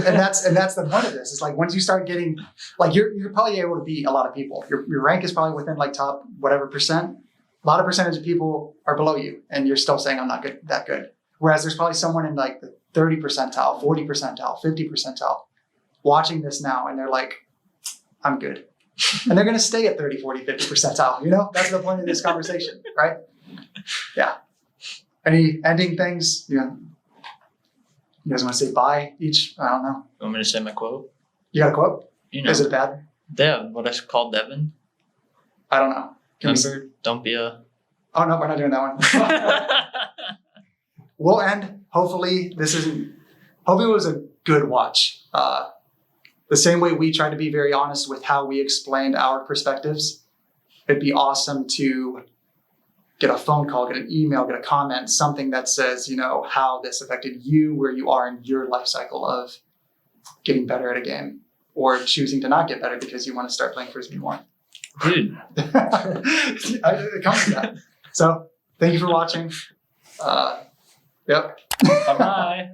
and that's the point of this. It's like once you start getting, like you're probably able to beat a lot of people. Your rank is probably within like top whatever percent. A lot of percentage of people are below you, and you're still saying I'm not good, that good. Whereas there's probably someone in like the 30 percentile, 40 percentile, 50 percentile watching this now, and they're like, I'm good. And they're going to stay at 30, 40, 50 percentile. You know, that's the point of this conversation, right? Yeah. Any ending things? You guys want to say bye each? I don't know. you want me to say my quote? You got a quote? You know, Is it bad? what I called Devin. I don't know. Can we- Remember, don't be a. Oh, no, we're not doing that one. We'll end. Hopefully it was a good watch. The same way we tried to be very honest with how we explained our perspectives, it'd be awesome to get a phone call, get an email, get a comment, something that says, you know, how this affected you, where you are in your life cycle of getting better at a game or choosing to not get better because you want to start playing Frisbee more. Dude. It comes to that. So thank you for watching. Yep. Bye bye.